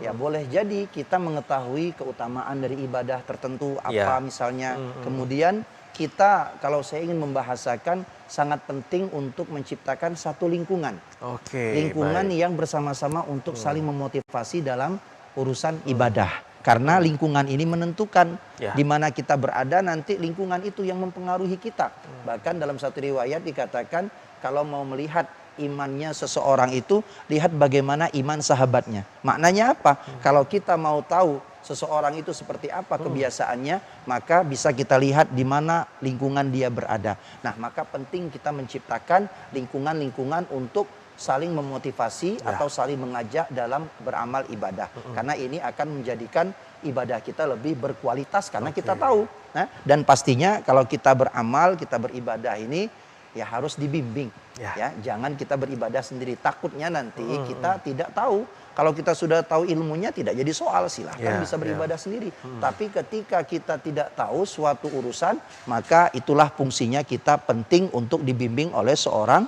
Ya, boleh jadi kita mengetahui keutamaan dari ibadah tertentu apa misalnya. Kemudian kita, kalau saya ingin membahasakan, sangat penting untuk menciptakan satu lingkungan. Oke, Lingkungan baik. yang bersama-sama untuk saling memotivasi dalam urusan ibadah. Karena lingkungan ini menentukan di mana kita berada, nanti lingkungan itu yang mempengaruhi kita. Bahkan dalam satu riwayat dikatakan kalau mau melihat imannya seseorang itu, lihat bagaimana iman sahabatnya. Maknanya apa? Kalau kita mau tahu seseorang itu seperti apa kebiasaannya, maka bisa kita lihat di mana lingkungan dia berada. Nah, maka penting kita menciptakan lingkungan-lingkungan untuk saling memotivasi atau saling mengajak dalam beramal ibadah. Karena ini akan menjadikan ibadah kita lebih berkualitas karena kita tahu. Nah, dan pastinya kalau kita beramal, kita beribadah ini ya harus dibimbing. Ya, jangan kita beribadah sendiri. Takutnya nanti kita tidak tahu. Kalau kita sudah tahu ilmunya tidak jadi soal, silahkan bisa beribadah sendiri. Tapi ketika kita tidak tahu suatu urusan, maka itulah fungsinya kita penting untuk dibimbing oleh seorang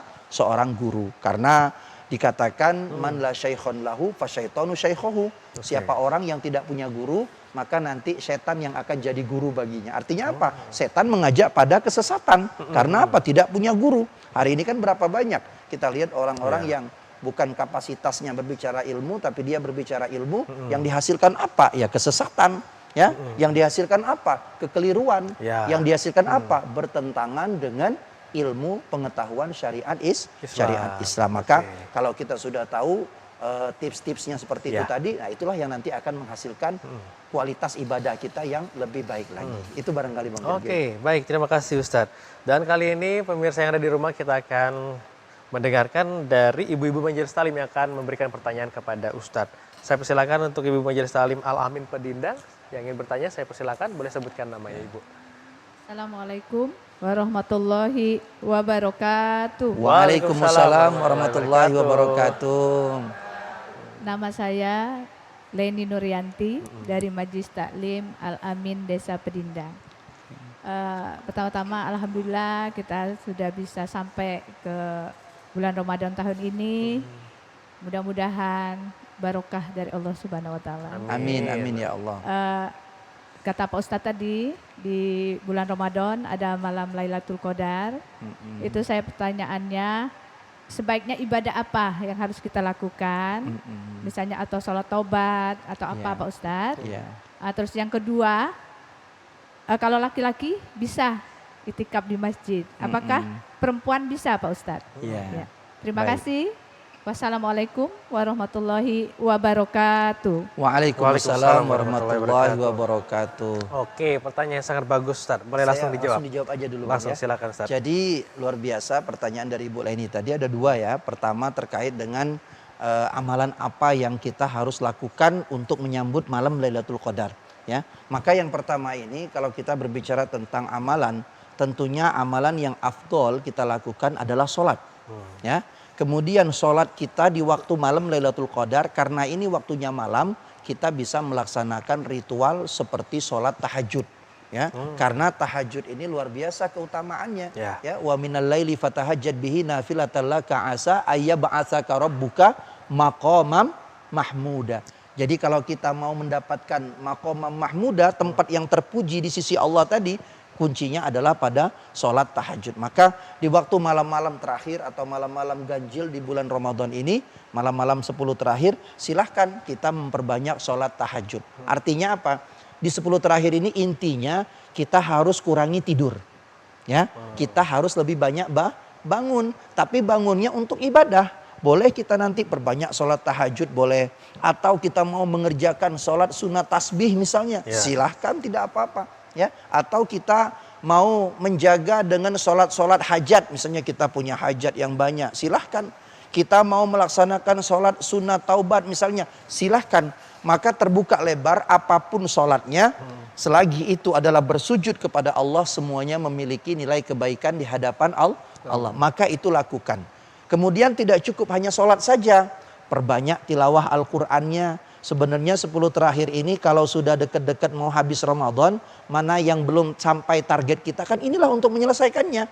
guru. Karena dikatakan man la syaikhon lahu fasyaitonu syaikhohu. Siapa orang yang tidak punya guru, maka nanti setan yang akan jadi guru baginya. Artinya apa? Setan mengajak pada kesesatan. Karena apa? Tidak punya guru. Hari ini kan berapa banyak kita lihat orang-orang yang bukan kapasitasnya berbicara ilmu, tapi dia berbicara ilmu yang dihasilkan apa? Ya kesesatan. Ya, yang dihasilkan apa? Kekeliruan. Yang dihasilkan apa? Bertentangan dengan ilmu pengetahuan syariat Islam. Maka kalau kita sudah tahu tips-tipsnya seperti itu tadi, nah itulah yang nanti akan menghasilkan kualitas ibadah kita yang lebih baik lagi. Itu barangkali Bang Virgil. Oke, baik, terima kasih Ustadz. Dan kali ini pemirsa yang ada di rumah, kita akan mendengarkan dari ibu-ibu majelis taklim yang akan memberikan pertanyaan kepada Ustadz. Saya persilakan untuk ibu majelis taklim Al-Amin Pedindang yang ingin bertanya, saya persilakan, boleh sebutkan namanya Ibu. Assalamualaikum warahmatullahi wabarakatuh. Waalaikumsalam warahmatullahi wabarakatuh. Nama saya Leni Nuryanti dari Majelis Taklim Al-Amin Desa Pedindang. Pertama-tama alhamdulillah kita sudah bisa sampai ke bulan Ramadan tahun ini. Mudah-mudahan barokah dari Allah Subhanahu wa taala. Amin amin ya Allah. Kata Pak Ustadz tadi, di bulan Ramadan ada malam Lailatul Qadar. Itu saya pertanyaannya, sebaiknya ibadah apa yang harus kita lakukan? Misalnya atau sholat taubat atau apa Pak Ustadz? Terus yang kedua, kalau laki-laki bisa itikaf di masjid. Apakah perempuan bisa Pak Ustadz? Ya. Terima kasih. Wassalamualaikum warahmatullahi wabarakatuh. Waalaikumsalam warahmatullahi wabarakatuh. Oke, pertanyaan yang sangat bagus Ustadz. Boleh langsung dijawab? Langsung dijawab aja dulu. Langsung ya. silakan Ustadz. Jadi luar biasa pertanyaan dari Ibu Leni tadi ada dua ya. Pertama terkait dengan amalan apa yang kita harus lakukan untuk menyambut malam Lailatul Qadar. Ya, maka yang pertama ini kalau kita berbicara tentang amalan, tentunya amalan yang afdol kita lakukan adalah sholat. Ya. Kemudian sholat kita di waktu malam Lailatul Qadar, karena ini waktunya malam, kita bisa melaksanakan ritual seperti sholat tahajud. Ya, karena tahajud ini luar biasa keutamaannya. Ya, wa minal laili fatahajjad bihi nafilatan laka asa ayyab'atsaka rabbuka maqamam mahmuda. Jadi kalau kita mau mendapatkan maqamam mahmuda, tempat yang terpuji di sisi Allah tadi, kuncinya adalah pada sholat tahajud. Maka di waktu malam-malam terakhir atau malam-malam ganjil di bulan Ramadan ini, malam-malam 10 terakhir, silahkan kita memperbanyak sholat tahajud. Artinya apa? Di 10 terakhir ini intinya kita harus kurangi tidur. Ya, kita harus lebih banyak bangun. Tapi bangunnya untuk ibadah. Boleh kita nanti perbanyak sholat tahajud, boleh. Atau kita mau mengerjakan sholat sunat tasbih misalnya, silahkan, tidak apa-apa. Ya, atau kita mau menjaga dengan sholat-sholat hajat, misalnya kita punya hajat yang banyak, silahkan. Kita mau melaksanakan sholat sunat taubat misalnya, silahkan. Maka terbuka lebar apapun sholatnya, selagi itu adalah bersujud kepada Allah, semuanya memiliki nilai kebaikan di hadapan Allah. Maka itu lakukan. Kemudian tidak cukup hanya sholat saja, perbanyak tilawah Al-Qur'annya. Sebenarnya 10 terakhir ini kalau sudah dekat-dekat mau habis Ramadan, mana yang belum sampai target kita, kan inilah untuk menyelesaikannya.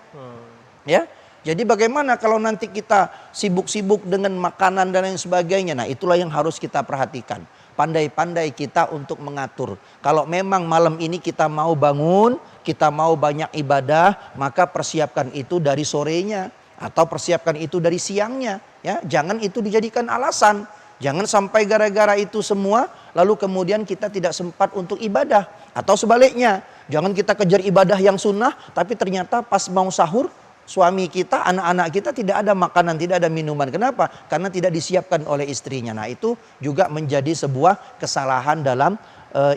Ya. Jadi bagaimana kalau nanti kita sibuk-sibuk dengan makanan dan lain sebagainya. Nah, itulah yang harus kita perhatikan. Pandai-pandai kita untuk mengatur. Kalau memang malam ini kita mau bangun, kita mau banyak ibadah, maka persiapkan itu dari sorenya atau persiapkan itu dari siangnya, ya. Jangan itu dijadikan alasan. Jangan sampai gara-gara itu semua lalu kemudian kita tidak sempat untuk ibadah. Atau sebaliknya, jangan kita kejar ibadah yang sunnah tapi ternyata pas mau sahur suami kita, anak-anak kita tidak ada makanan, tidak ada minuman. Kenapa? Karena tidak disiapkan oleh istrinya. Nah, itu juga menjadi sebuah kesalahan dalam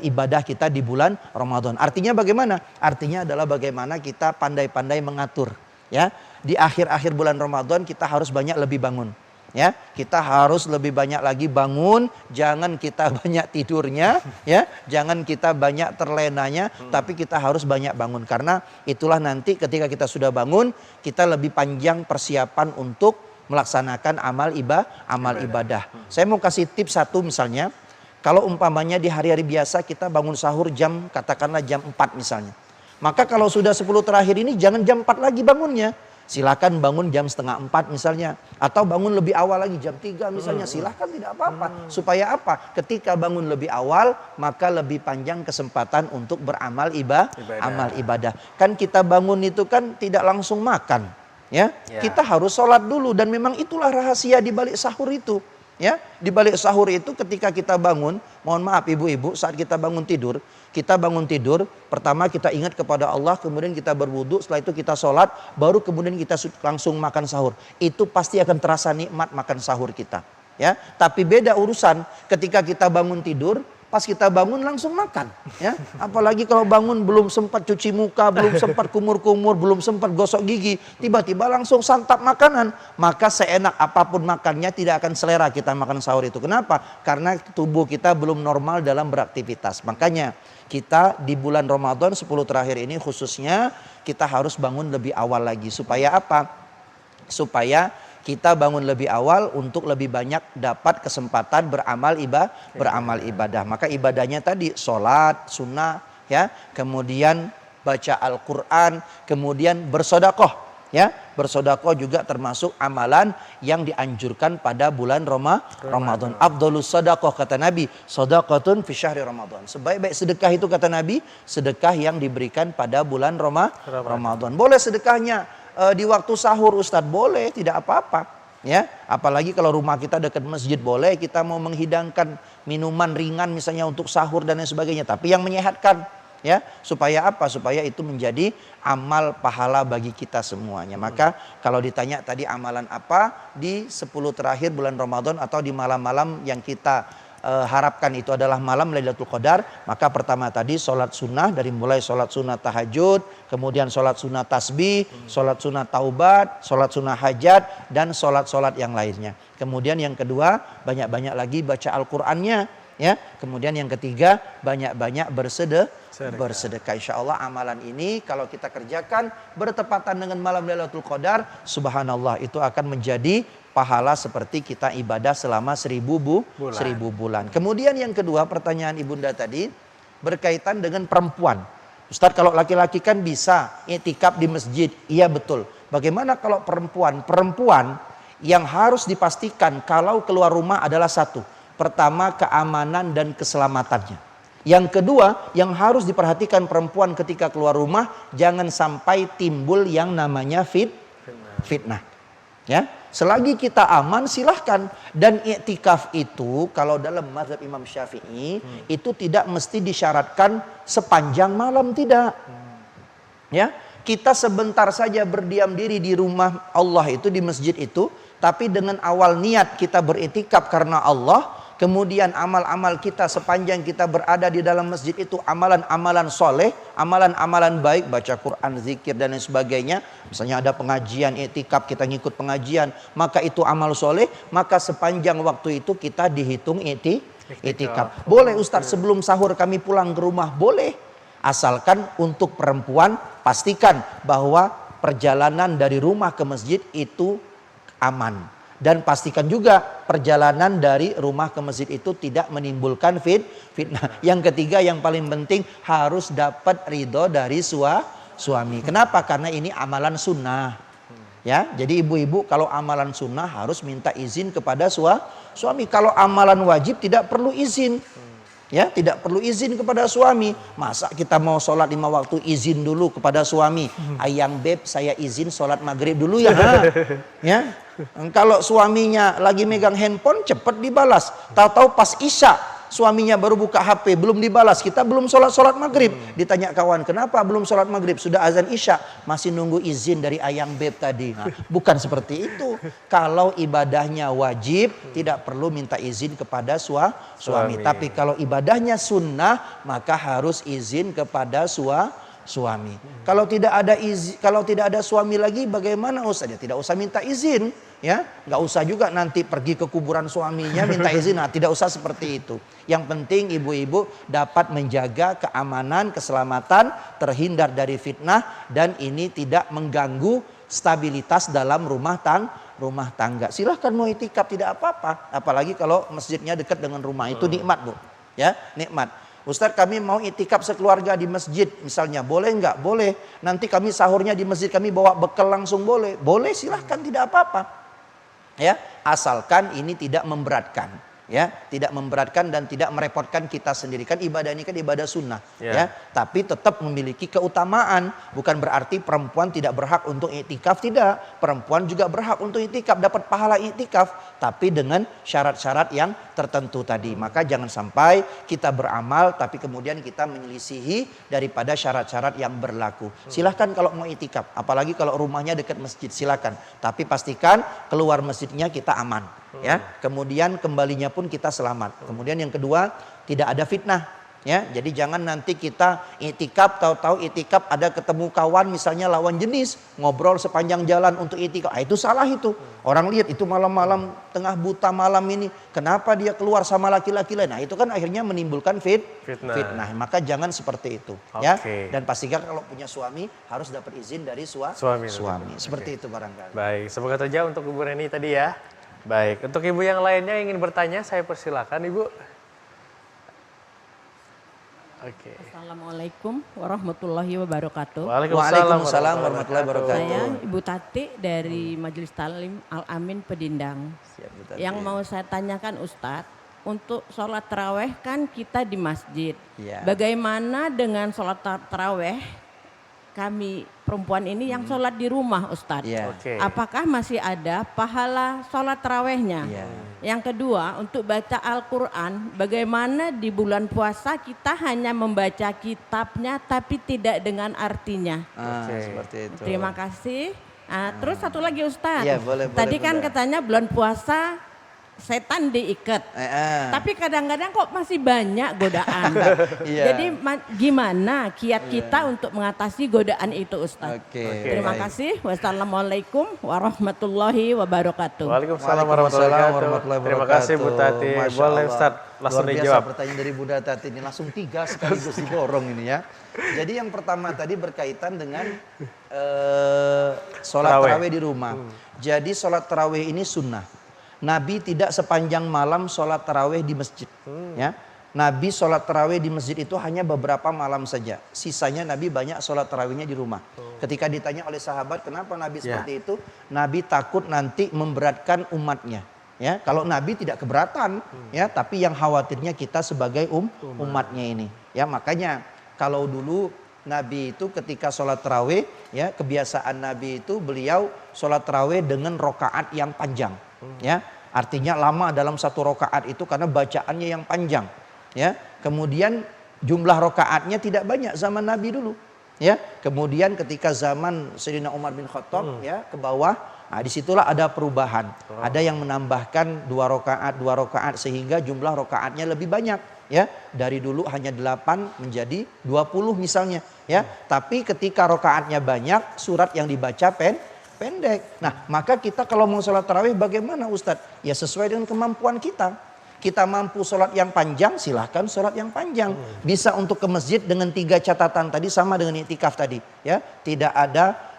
ibadah kita di bulan Ramadan. Artinya bagaimana? Artinya adalah bagaimana kita pandai-pandai mengatur, ya. Di akhir-akhir bulan Ramadan kita harus banyak lebih bangun. Ya, kita harus lebih banyak lagi bangun, jangan kita banyak tidurnya, ya, jangan kita banyak terlenanya, tapi kita harus banyak bangun karena itulah nanti ketika kita sudah bangun, kita lebih panjang persiapan untuk melaksanakan amal ibadah. Saya mau kasih tips satu misalnya, kalau umpamanya di hari-hari biasa kita bangun sahur katakanlah jam 4 misalnya. Maka kalau sudah 10 terakhir ini jangan jam 4 lagi bangunnya. Silakan bangun jam 3:30 misalnya. Atau bangun lebih awal lagi jam 3 misalnya. Silakan, tidak apa-apa. Supaya apa? Ketika bangun lebih awal maka lebih panjang kesempatan untuk beramal ibadah. Kan kita bangun itu kan tidak langsung makan, ya. Kita harus sholat dulu dan memang itulah rahasia di balik sahur itu. Ya, di balik sahur itu ketika kita bangun, mohon maaf ibu-ibu, saat kita bangun tidur, pertama kita ingat kepada Allah, kemudian kita berwudu, setelah itu kita sholat, baru kemudian kita langsung makan sahur. Itu pasti akan terasa nikmat makan sahur kita. Ya, tapi beda urusan ketika kita bangun tidur, pas kita bangun langsung makan. Ya, apalagi kalau bangun belum sempat cuci muka, belum sempat kumur-kumur, belum sempat gosok gigi, tiba-tiba langsung santap makanan. Maka seenak apapun makannya tidak akan selera kita makan sahur itu. Kenapa? Karena tubuh kita belum normal dalam beraktivitas. Makanya kita di bulan Ramadan 10 terakhir ini khususnya kita harus bangun lebih awal lagi. Supaya apa? Supaya kita bangun lebih awal untuk lebih banyak dapat kesempatan beramal ibadah. Maka ibadahnya tadi sholat, sunnah, ya, kemudian baca Al-Quran, kemudian bersodakoh, ya. Bersodakoh juga termasuk amalan yang dianjurkan pada bulan Ramadan. Afdhalus sodakoh kata Nabi, sodakotun fi syahri Ramadan. Sebaik-baik sedekah itu kata Nabi, sedekah yang diberikan pada bulan Ramadan. Boleh sedekahnya di waktu sahur Ustadz, boleh, tidak apa-apa, ya. Apalagi kalau rumah kita dekat masjid, boleh kita mau menghidangkan minuman ringan misalnya untuk sahur dan lain sebagainya, tapi yang menyehatkan, ya. Supaya apa? Supaya itu menjadi amal pahala bagi kita semuanya. Maka kalau ditanya tadi amalan apa di 10 terakhir bulan Ramadan atau di malam-malam yang kita harapkan itu adalah malam Lailatul Qadar, maka pertama tadi sholat sunnah, dari mulai sholat sunnah tahajud, kemudian sholat sunnah tasbih, sholat sunnah taubat, sholat sunnah hajat, dan sholat-sholat yang lainnya. Kemudian yang kedua, banyak-banyak lagi baca Al-Qur'annya, ya. Kemudian yang ketiga, banyak-banyak bersedekah. Insya Allah amalan ini kalau kita kerjakan bertepatan dengan malam Lailatul Qadar, subhanallah, itu akan menjadi pahala seperti kita ibadah selama 1000 bulan. Kemudian yang kedua, pertanyaan ibunda tadi berkaitan dengan perempuan. Ustadz, kalau laki-laki kan bisa i'tikaf di masjid. Iya betul. Bagaimana kalau perempuan? Perempuan yang harus dipastikan kalau keluar rumah adalah satu. Pertama, keamanan dan keselamatannya. Yang kedua, yang harus diperhatikan perempuan ketika keluar rumah, jangan sampai timbul yang namanya fitnah. Ya, selagi kita aman silahkan. Dan i'tikaf itu kalau dalam mazhab Imam Syafi'i itu tidak mesti disyaratkan sepanjang malam, tidak. Ya, kita sebentar saja berdiam diri di rumah Allah itu, di masjid itu, tapi dengan awal niat kita beriktikaf karena Allah, kemudian amal-amal kita sepanjang kita berada di dalam masjid itu amalan-amalan soleh, amalan-amalan baik, baca Quran, zikir dan lain sebagainya. Misalnya ada pengajian, iktikaf, kita ngikut pengajian, maka itu amal soleh, maka sepanjang waktu itu kita dihitung iktikaf. Boleh Ustadz sebelum sahur kami pulang ke rumah, boleh. Asalkan untuk perempuan pastikan bahwa perjalanan dari rumah ke masjid itu aman. Dan pastikan juga perjalanan dari rumah ke masjid itu tidak menimbulkan fitnah. Yang ketiga yang paling penting harus dapat ridho dari suami. Kenapa? Karena ini amalan sunnah. Ya, jadi ibu-ibu kalau amalan sunnah harus minta izin kepada suami. Kalau amalan wajib tidak perlu izin. Ya, tidak perlu izin kepada suami. Masa kita mau sholat 5 waktu izin dulu kepada suami? Ayang beb, saya izin sholat maghrib dulu ya. Ya. Kalau suaminya lagi megang handphone cepat dibalas. Tahu-tahu pas isya suaminya baru buka HP belum dibalas. Kita belum sholat maghrib. Ditanya kawan, kenapa belum sholat maghrib? Sudah azan isya. Masih nunggu izin dari ayang beb tadi. Nah, bukan seperti itu. Kalau ibadahnya wajib tidak perlu minta izin kepada suami. Tapi kalau ibadahnya sunnah maka harus izin kepada suami. Kalau tidak ada suami lagi bagaimana Ustaz? Ya tidak usah minta izin, ya. Nggak usah juga nanti pergi ke kuburan suaminya minta izin. Nah, tidak usah seperti itu. Yang penting ibu-ibu dapat menjaga keamanan, keselamatan, terhindar dari fitnah dan ini tidak mengganggu stabilitas dalam rumah tangga. Silahkan mau itikaf tidak apa-apa, apalagi kalau masjidnya dekat dengan rumah. Itu nikmat, Bu. Ya, nikmat. Ustadz kami mau itikaf sekeluarga di masjid misalnya, boleh nggak? Boleh. Nanti kami sahurnya di masjid, kami bawa bekal langsung boleh? Boleh, silahkan, tidak apa-apa. Ya, asalkan ini tidak memberatkan. Ya, tidak memberatkan dan tidak merepotkan kita sendiri. Kan ibadah ini kan ibadah sunnah, ya. Tapi tetap memiliki keutamaan. Bukan berarti perempuan tidak berhak untuk iktikaf, tidak. Perempuan juga berhak untuk iktikaf, dapat pahala iktikaf, tapi dengan syarat-syarat yang tertentu tadi. Maka jangan sampai kita beramal tapi kemudian kita menyelisihi daripada syarat-syarat yang berlaku. Silahkan kalau mau iktikaf, apalagi kalau rumahnya dekat masjid, silakan. Tapi pastikan keluar masjidnya kita aman. Ya, kemudian kembalinya pun kita selamat. Kemudian yang kedua, tidak ada fitnah. Ya, jadi jangan nanti kita itikaf, tahu-tahu itikaf ada ketemu kawan misalnya lawan jenis, ngobrol sepanjang jalan untuk itikaf. Itu salah itu. Orang lihat itu malam-malam tengah buta malam ini, kenapa dia keluar sama laki-laki lain? Nah, itu kan akhirnya menimbulkan fitnah. Maka jangan seperti itu. Ya. Dan pastikan kalau punya suami harus dapat izin dari suami. Seperti itu barangkali. Baik, semoga terjawab untuk Ibu Reni tadi ya. Baik, untuk ibu yang lainnya yang ingin bertanya, saya persilakan Ibu. Oke. Assalamualaikum warahmatullahi wabarakatuh. Waalaikumsalam warahmatullahi wabarakatuh. Saya Ibu Tati dari Majelis Taklim Al-Amin Pedindang. Siap, yang mau saya tanyakan Ustadz, untuk sholat taraweh kan kita di masjid. Ya. Bagaimana dengan sholat taraweh kami perempuan ini yang sholat di rumah Ustadz? Ya. Apakah masih ada pahala sholat tarawehnya? Ya. Yang kedua, untuk baca Al-Quran, bagaimana di bulan puasa kita hanya membaca kitabnya tapi tidak dengan artinya? Seperti itu. Terima kasih. Terus satu lagi Ustadz, Ya, boleh, tadi kan Bunda. katanya bulan puasa setan diikat. Tapi kadang-kadang kok masih banyak godaan. Iya. Jadi gimana kiat kita untuk mengatasi godaan itu Ustaz? Terima kasih. Wassalamualaikum warahmatullahi wabarakatuh. Waalaikumsalam warahmatullahi wabarakatuh. Terima kasih Bu Tati. Boleh Ustaz langsung dijawab. Pertanyaan dari Bunda Tati ini langsung 3 sekaligus diborong ini ya. Jadi yang pertama tadi berkaitan dengan sholat tarawih di rumah. Jadi sholat tarawih ini sunnah. Nabi tidak sepanjang malam sholat tarawih di masjid. Ya, Nabi sholat tarawih di masjid itu hanya beberapa malam saja. Sisanya Nabi banyak sholat tarawihnya di rumah. Ketika ditanya oleh sahabat kenapa Nabi seperti itu, Nabi takut nanti memberatkan umatnya. Ya, kalau Nabi tidak keberatan, ya, tapi yang khawatirnya kita sebagai umatnya ini. Ya, makanya kalau dulu Nabi itu ketika sholat tarawih, ya, kebiasaan Nabi itu beliau sholat tarawih dengan rokaat yang panjang. Ya, artinya lama dalam satu rokaat itu karena bacaannya yang panjang. Ya, kemudian jumlah rokaatnya tidak banyak zaman Nabi dulu. Ya, kemudian ketika zaman Sayyidina Umar bin Khattab, ya, ke bawah Nah, disitulah ada perubahan. Ada yang menambahkan 2 rakaat sehingga jumlah rakaatnya lebih banyak. Ya, dari dulu hanya 8 menjadi 20 misalnya. Ya, tapi ketika rakaatnya banyak, surat yang dibaca pendek. Nah, maka kita kalau mau sholat tarawih bagaimana Ustadz? Ya sesuai dengan kemampuan kita. Kita mampu sholat yang panjang, silahkan sholat yang panjang. Bisa untuk ke masjid dengan 3 catatan tadi sama dengan iktikaf tadi. Ya, tidak ada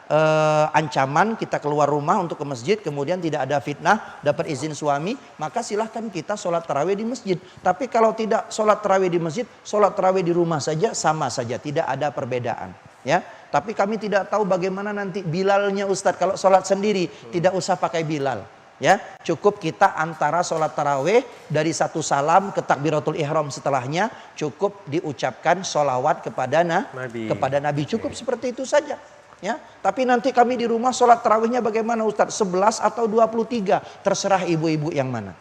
ancaman kita keluar rumah untuk ke masjid, kemudian tidak ada fitnah, dapat izin suami, maka silahkan kita sholat tarawih di masjid. Tapi kalau tidak sholat tarawih di masjid, sholat tarawih di rumah saja sama saja, tidak ada perbedaan. Ya, tapi kami tidak tahu bagaimana nanti Bilalnya Ustadz kalau sholat sendiri, tidak usah pakai Bilal. Ya, cukup kita antara sholat tarawih dari 1 salam ke takbiratul ihram setelahnya cukup diucapkan sholawat kepada Nabi. Cukup seperti itu saja. Ya, tapi nanti kami di rumah sholat tarawihnya bagaimana Ustadz? 11 atau 23, terserah ibu-ibu yang mana.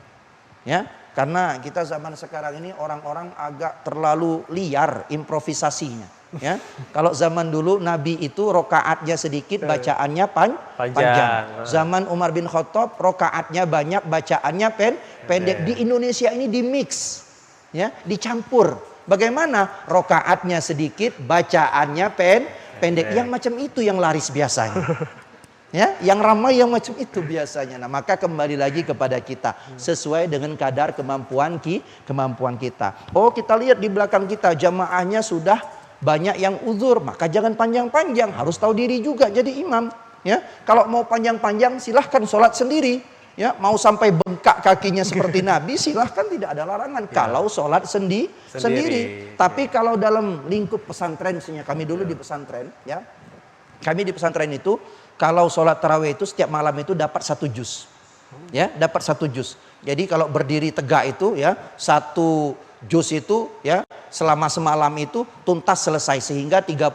Ya, karena kita zaman sekarang ini orang-orang agak terlalu liar improvisasinya. Ya, kalau zaman dulu Nabi itu rokaatnya sedikit, bacaannya panjang. Zaman Umar bin Khattab rokaatnya banyak, bacaannya pendek. Di Indonesia ini dimix, ya, dicampur. Bagaimana? Rokaatnya sedikit, bacaannya pendek. Yang macam itu yang laris biasanya. Ya, yang ramai yang macam itu biasanya. Nah, maka kembali lagi kepada kita sesuai dengan kadar kemampuan kita. Oh, kita lihat di belakang kita jamaahnya sudah banyak yang uzur, maka jangan panjang-panjang, harus tahu diri juga jadi imam. Ya, kalau mau panjang-panjang silahkan sholat sendiri. Ya, mau sampai bengkak kakinya seperti Nabi silahkan, tidak ada larangan. Kalau sholat sendiri. Tapi kalau dalam lingkup pesantren, misalnya kami dulu di pesantren, ya, kami di pesantren itu kalau sholat tarawih itu setiap malam itu dapat 1 juz. Ya, dapat 1 juz. Jadi kalau berdiri tegak itu ya 1 juz itu ya selama semalam itu tuntas selesai, sehingga 30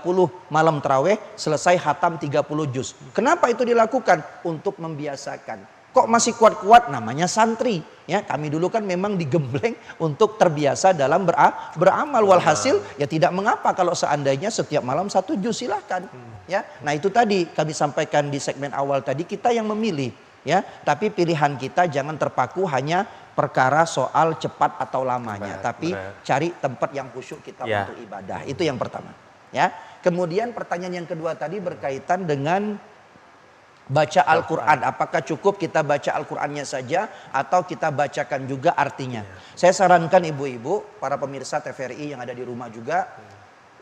malam tarawih selesai khatam 30 juz. Kenapa itu dilakukan? Untuk membiasakan. Kok masih kuat-kuat? Namanya santri. Ya, kami dulu kan memang digembleng untuk terbiasa dalam beramal. Walhasil ya tidak mengapa kalau seandainya setiap malam 1 juz, silahkan. Ya, nah itu tadi kami sampaikan di segmen awal tadi, kita yang memilih. Ya, tapi pilihan kita jangan terpaku hanya perkara soal cepat atau lamanya, tapi cari tempat yang khusyuk kita untuk ibadah. Itu yang pertama. Ya, kemudian pertanyaan yang kedua tadi berkaitan dengan baca Al-Quran. Apakah cukup kita baca Al-Qurannya saja atau kita bacakan juga artinya? Saya sarankan ibu-ibu, para pemirsa TVRI yang ada di rumah juga,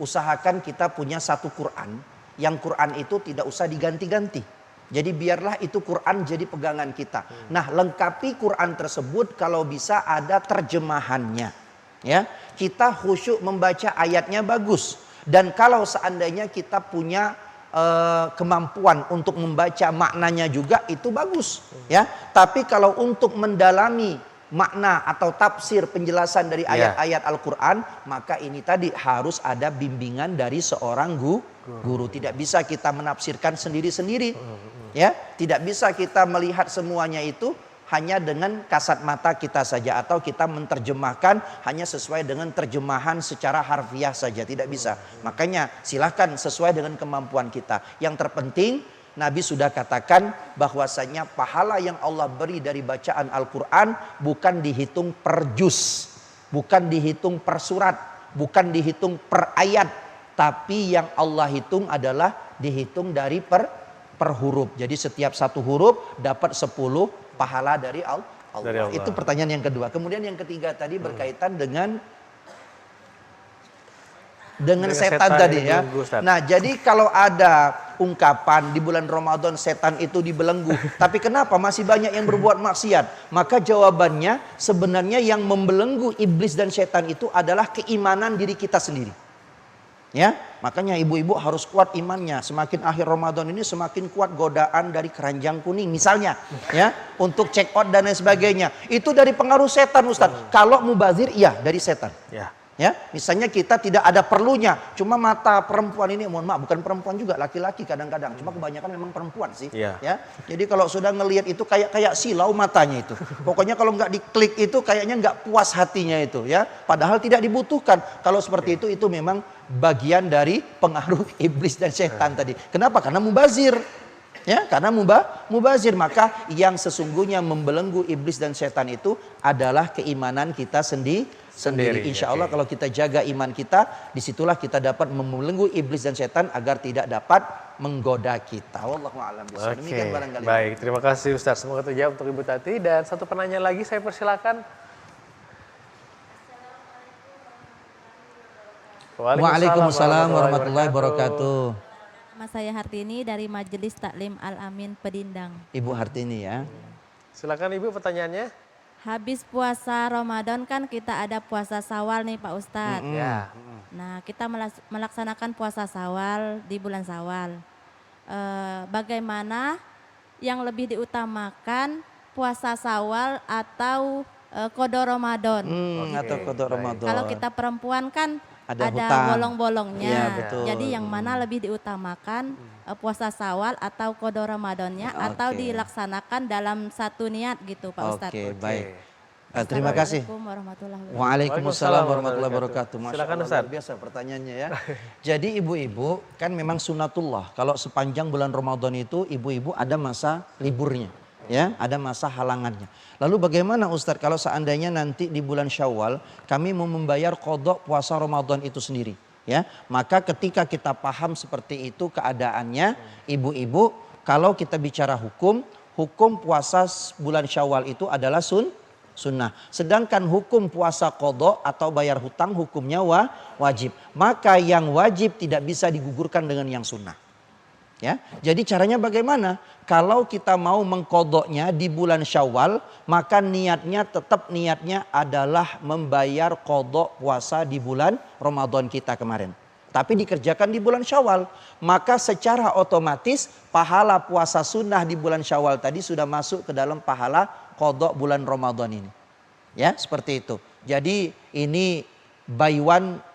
usahakan kita punya 1 Quran. Yang Quran itu tidak usah diganti-ganti. Jadi biarlah itu Quran jadi pegangan kita. Nah, lengkapi Quran tersebut kalau bisa ada terjemahannya. Ya, kita khusyuk membaca ayatnya bagus. Dan kalau seandainya kita punya kemampuan untuk membaca maknanya juga, itu bagus. Ya, tapi kalau untuk mendalami makna atau tafsir penjelasan dari ayat-ayat Al-Quran, maka ini tadi harus ada bimbingan dari seorang guru. Tidak bisa kita menafsirkan sendiri-sendiri. Ya, tidak bisa kita melihat semuanya itu hanya dengan kasat mata kita saja, atau kita menerjemahkan hanya sesuai dengan terjemahan secara harfiah saja, tidak bisa. Makanya silahkan sesuai dengan kemampuan kita. Yang terpenting Nabi sudah katakan bahwasanya pahala yang Allah beri dari bacaan Al-Quran bukan dihitung per juz, bukan dihitung per surat, bukan dihitung per ayat, tapi yang Allah hitung adalah dihitung dari per huruf. Jadi setiap 1 huruf dapat 10 pahala dari Allah. Itu pertanyaan yang kedua. Kemudian yang ketiga tadi berkaitan dengan setan tadi ya. Nah, jadi kalau ada ungkapan di bulan Ramadan setan itu dibelenggu, tapi kenapa masih banyak yang berbuat maksiat? Maka jawabannya sebenarnya yang membelenggu iblis dan setan itu adalah keimanan diri kita sendiri. Ya, makanya ibu-ibu harus kuat imannya. Semakin akhir Ramadan ini semakin kuat godaan dari keranjang kuning misalnya, ya, untuk check out dan lain sebagainya. Itu dari pengaruh setan, Ustadz. Kalau mubazir, iya dari setan. Ya, misalnya kita tidak ada perlunya, cuma mata perempuan ini, mohon maaf, bukan perempuan juga, laki-laki kadang-kadang, cuma kebanyakan memang perempuan sih. Ya, jadi kalau sudah ngelihat itu kayak silau matanya itu. Pokoknya kalau nggak diklik itu kayaknya nggak puas hatinya itu, ya. Padahal tidak dibutuhkan. Kalau seperti itu memang bagian dari pengaruh iblis dan setan tadi. Kenapa? Karena mubazir. Ya, karena mubazir. Maka yang sesungguhnya membelenggu iblis dan setan itu adalah keimanan kita sendiri. Insya Allah kalau kita jaga iman kita, disitulah kita dapat membelenggu iblis dan setan agar tidak dapat menggoda kita. Wallahu a'lam bishawab. Demikian barangkali. Baik, terima kasih Ustaz. Semoga terjawab untuk Ibu Tati. Dan satu penanya lagi saya persilakan. Waalaikumsalam warahmatullahi wabarakatuh. Nama saya Hartini dari Majelis Taklim Al-Amin Pedindang. Ibu Hartini ya. Silakan Ibu pertanyaannya. Habis puasa Ramadan kan kita ada puasa Sawal nih Pak Ustadz. Ya. Nah kita melaksanakan puasa Sawal di bulan Sawal. Bagaimana yang lebih diutamakan puasa Sawal atau qada Ramadan? Atau qada Ramadan. Kalau kita perempuan kan ada hutang. bolong-bolongnya. Ya, betul. Jadi yang mana lebih diutamakan puasa Sawal atau qada Ramadannya atau dilaksanakan dalam satu niat gitu Pak Ustadz. Oke, baik. Terima kasih. Assalamualaikum warahmatullahi wabarakatuh. Waalaikumsalam warahmatullahi wabarakatuh. Masya Silakan, Allah, Ustaz. luar biasa pertanyaannya ya. Jadi ibu-ibu kan memang sunatullah. Kalau sepanjang bulan Ramadan itu ibu-ibu ada masa liburnya. Ya, ada masa halangannya. Lalu bagaimana Ustadz kalau seandainya nanti di bulan Syawal kami mau membayar qada puasa Ramadan itu sendiri, ya? Maka ketika kita paham seperti itu keadaannya, ibu-ibu, kalau kita bicara hukum puasa bulan Syawal itu adalah sunnah. Sedangkan hukum puasa qada atau bayar hutang hukumnya wajib. Maka yang wajib tidak bisa digugurkan dengan yang sunnah. Ya, jadi caranya bagaimana? Kalau kita mau mengkodoknya di bulan Syawal, maka niatnya adalah membayar kodok puasa di bulan Ramadan kita kemarin. Tapi dikerjakan di bulan Syawal, maka secara otomatis pahala puasa sunnah di bulan Syawal tadi sudah masuk ke dalam pahala kodok bulan Ramadan ini. Ya, seperti itu. Jadi ini buy one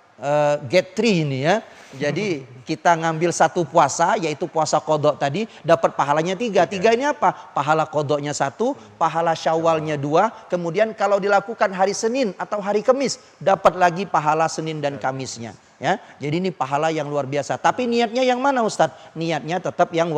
get three ini ya. Jadi kita ngambil satu puasa, yaitu puasa kodok tadi, dapat pahalanya tiga. Tiga ini apa? Pahala kodoknya satu, pahala Syawalnya dua. Kemudian kalau dilakukan hari Senin atau hari Kamis, dapat lagi pahala Senin dan Kamisnya. Ya, jadi ini pahala yang luar biasa. Tapi niatnya yang mana Ustadz? Niatnya tetap yang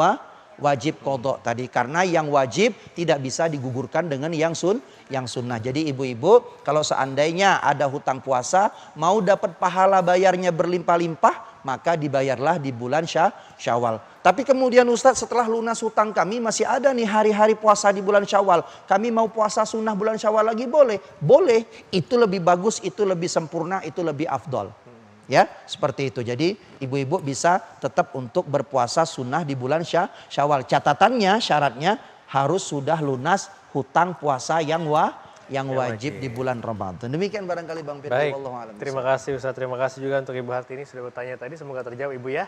wajib kodok tadi. Karena yang wajib tidak bisa digugurkan dengan yang sunnah. Jadi ibu-ibu kalau seandainya ada hutang puasa, mau dapat pahala bayarnya berlimpah-limpah, maka dibayarlah di bulan Syawal. Tapi kemudian Ustadz setelah lunas hutang kami masih ada nih hari-hari puasa di bulan Syawal. Kami mau puasa sunnah bulan Syawal lagi boleh? Boleh, itu lebih bagus, itu lebih sempurna, itu lebih afdol. Ya, seperti itu. Jadi ibu-ibu bisa tetap untuk berpuasa sunnah di bulan Syawal. Catatannya, syaratnya harus sudah lunas hutang puasa yang wajib di bulan Ramadan. Demikian barangkali Bang Firman. Baik, terima kasih Ustaz. Terima kasih juga untuk Ibu Hartini sudah bertanya tadi. Semoga terjawab Ibu ya.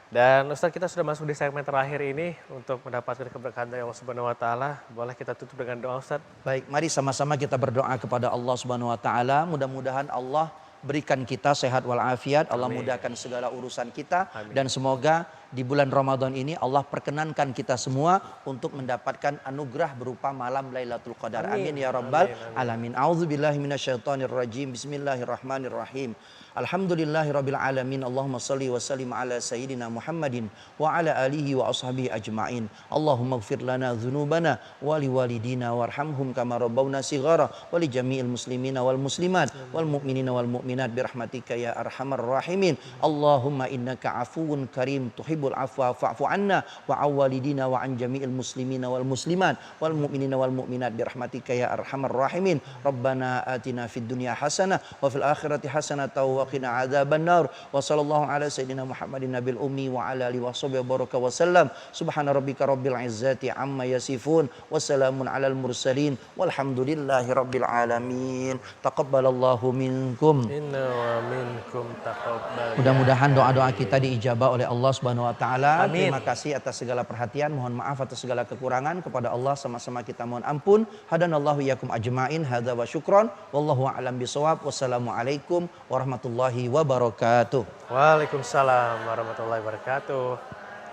Dan Ustaz, kita sudah masuk di segmen terakhir ini untuk mendapatkan keberkahan dari Allah Subhanahu wa taala. Boleh kita tutup dengan doa Ustaz? Baik, mari sama-sama kita berdoa kepada Allah Subhanahu wa taala. Mudah-mudahan Allah berikan kita sehat walafiat, Allah mudahkan segala urusan kita. Dan semoga di bulan Ramadan ini Allah perkenankan kita semua untuk mendapatkan anugerah berupa malam Lailatul Qadar. Amin ya rabbal alamin. A'udzubillahi minasyaitonirrajim. Bismillahirrahmanirrahim. Alhamdulillahirabbil alamin. Allahumma shalli wa sallim ala sayyidina Muhammadin wa ala alihi wa ashabihi ajmain. Allahumma ighfir lana dzunubana wa liwalidina warhamhum kama rabbawna shighara wa li jami'il muslimina wal muslimat wal mu'minina wal mu'minat birahmatika ya arhamar rahimin. Allahumma innaka afuwun karim tuhibbul afwa fa'fu anna wa awwalidina wa an jami'il muslimina wal muslimat wal mu'minina wal mu'minat birahmatika ya arhamar rahimin. Rabbana atina fid dunya hasanah wa fil akhirati hasanah wa qina adzabannar. Wa sallallahu ala sayyidina Muhammadin nabil ummi wa ala alihi washabihi baraka wa sallam. Subhana rabbika rabbil izzati amma yasifun wa salamun alal mursalin walhamdulillahi rabbil alamin. Taqabbalallahu minkum. Inna wa minkum taqabbal. Mudah-mudahan doa-doa kita diijabah oleh Allah Subhanahu wa taala. Amin. Terima kasih atas segala perhatian, mohon maaf atas segala kekurangan. Kepada Allah sama-sama kita mohon ampun. Hadanallahu iyyakum ajmain. Hadza wa syukran. Wallahu a'lam bishawab. Wassalamualaikum warahmatullahi wabarakatuh. Waalaikumsalam warahmatullahi wabarakatuh.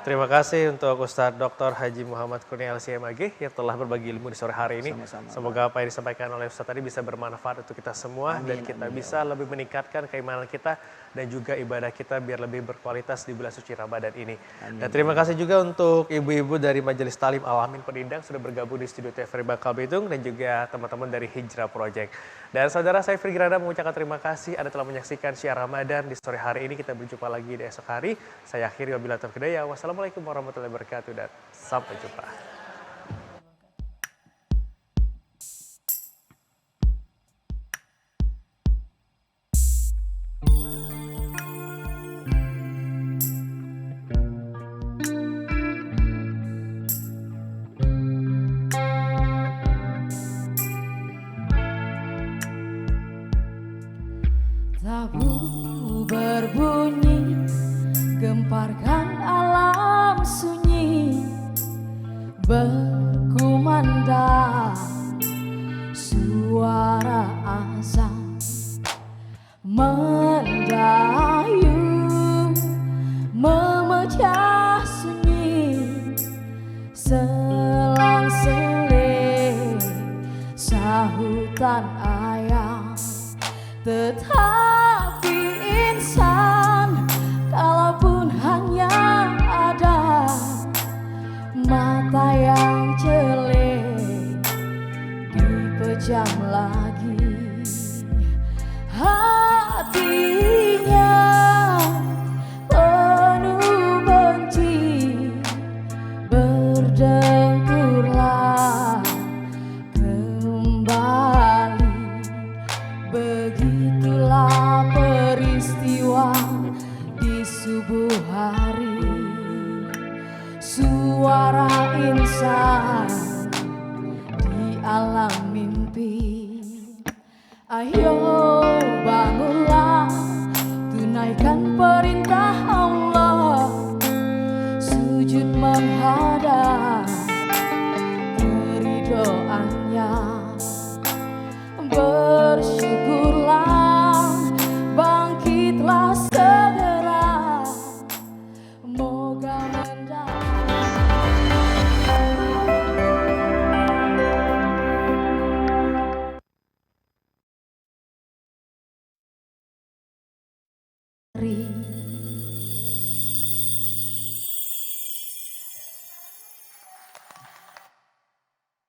Terima kasih untuk Ustadz Dr. Haji Muhammad Kurnia LCMAG yang telah berbagi ilmu di sore hari ini. Sama-sama. Semoga apa yang disampaikan oleh Ustadz tadi bisa bermanfaat untuk kita semua dan kita bisa lebih meningkatkan keimanan kita dan juga ibadah kita biar lebih berkualitas di bulan suci Ramadan ini. Dan terima kasih juga untuk ibu-ibu dari Majelis Talim Al-Amin Penindang sudah bergabung di studio TVRI Bangka Belitung dan juga teman-teman dari Hijrah Project. Dan saudara, saya Frigrada mengucapkan terima kasih Anda telah menyaksikan Syiar Ramadan di sore hari ini. Kita berjumpa lagi di esok hari. Saya akhiri wabillahi taufiq hidayah. Wassalamualaikum warahmatullahi wabarakatuh dan sampai jumpa. Tabu berbunyi, gemparkan alam sunyi, berkumandang suara azan, mendayu, memecah sunyi, selang-seling sahutan ayam. Tetapi insan, kalaupun hanya ada mata yang celik, dipejam lagi hatinya, penuh benci, berdengkurlah kembali. Begitulah peristiwa di subuh hari, suara insan di alam mimpi. Ayo bangunlah, tunaikan perintah Allah, sujud menghadap keridoannya. Bersyukurlah, bangkitlah segera, moga mendapat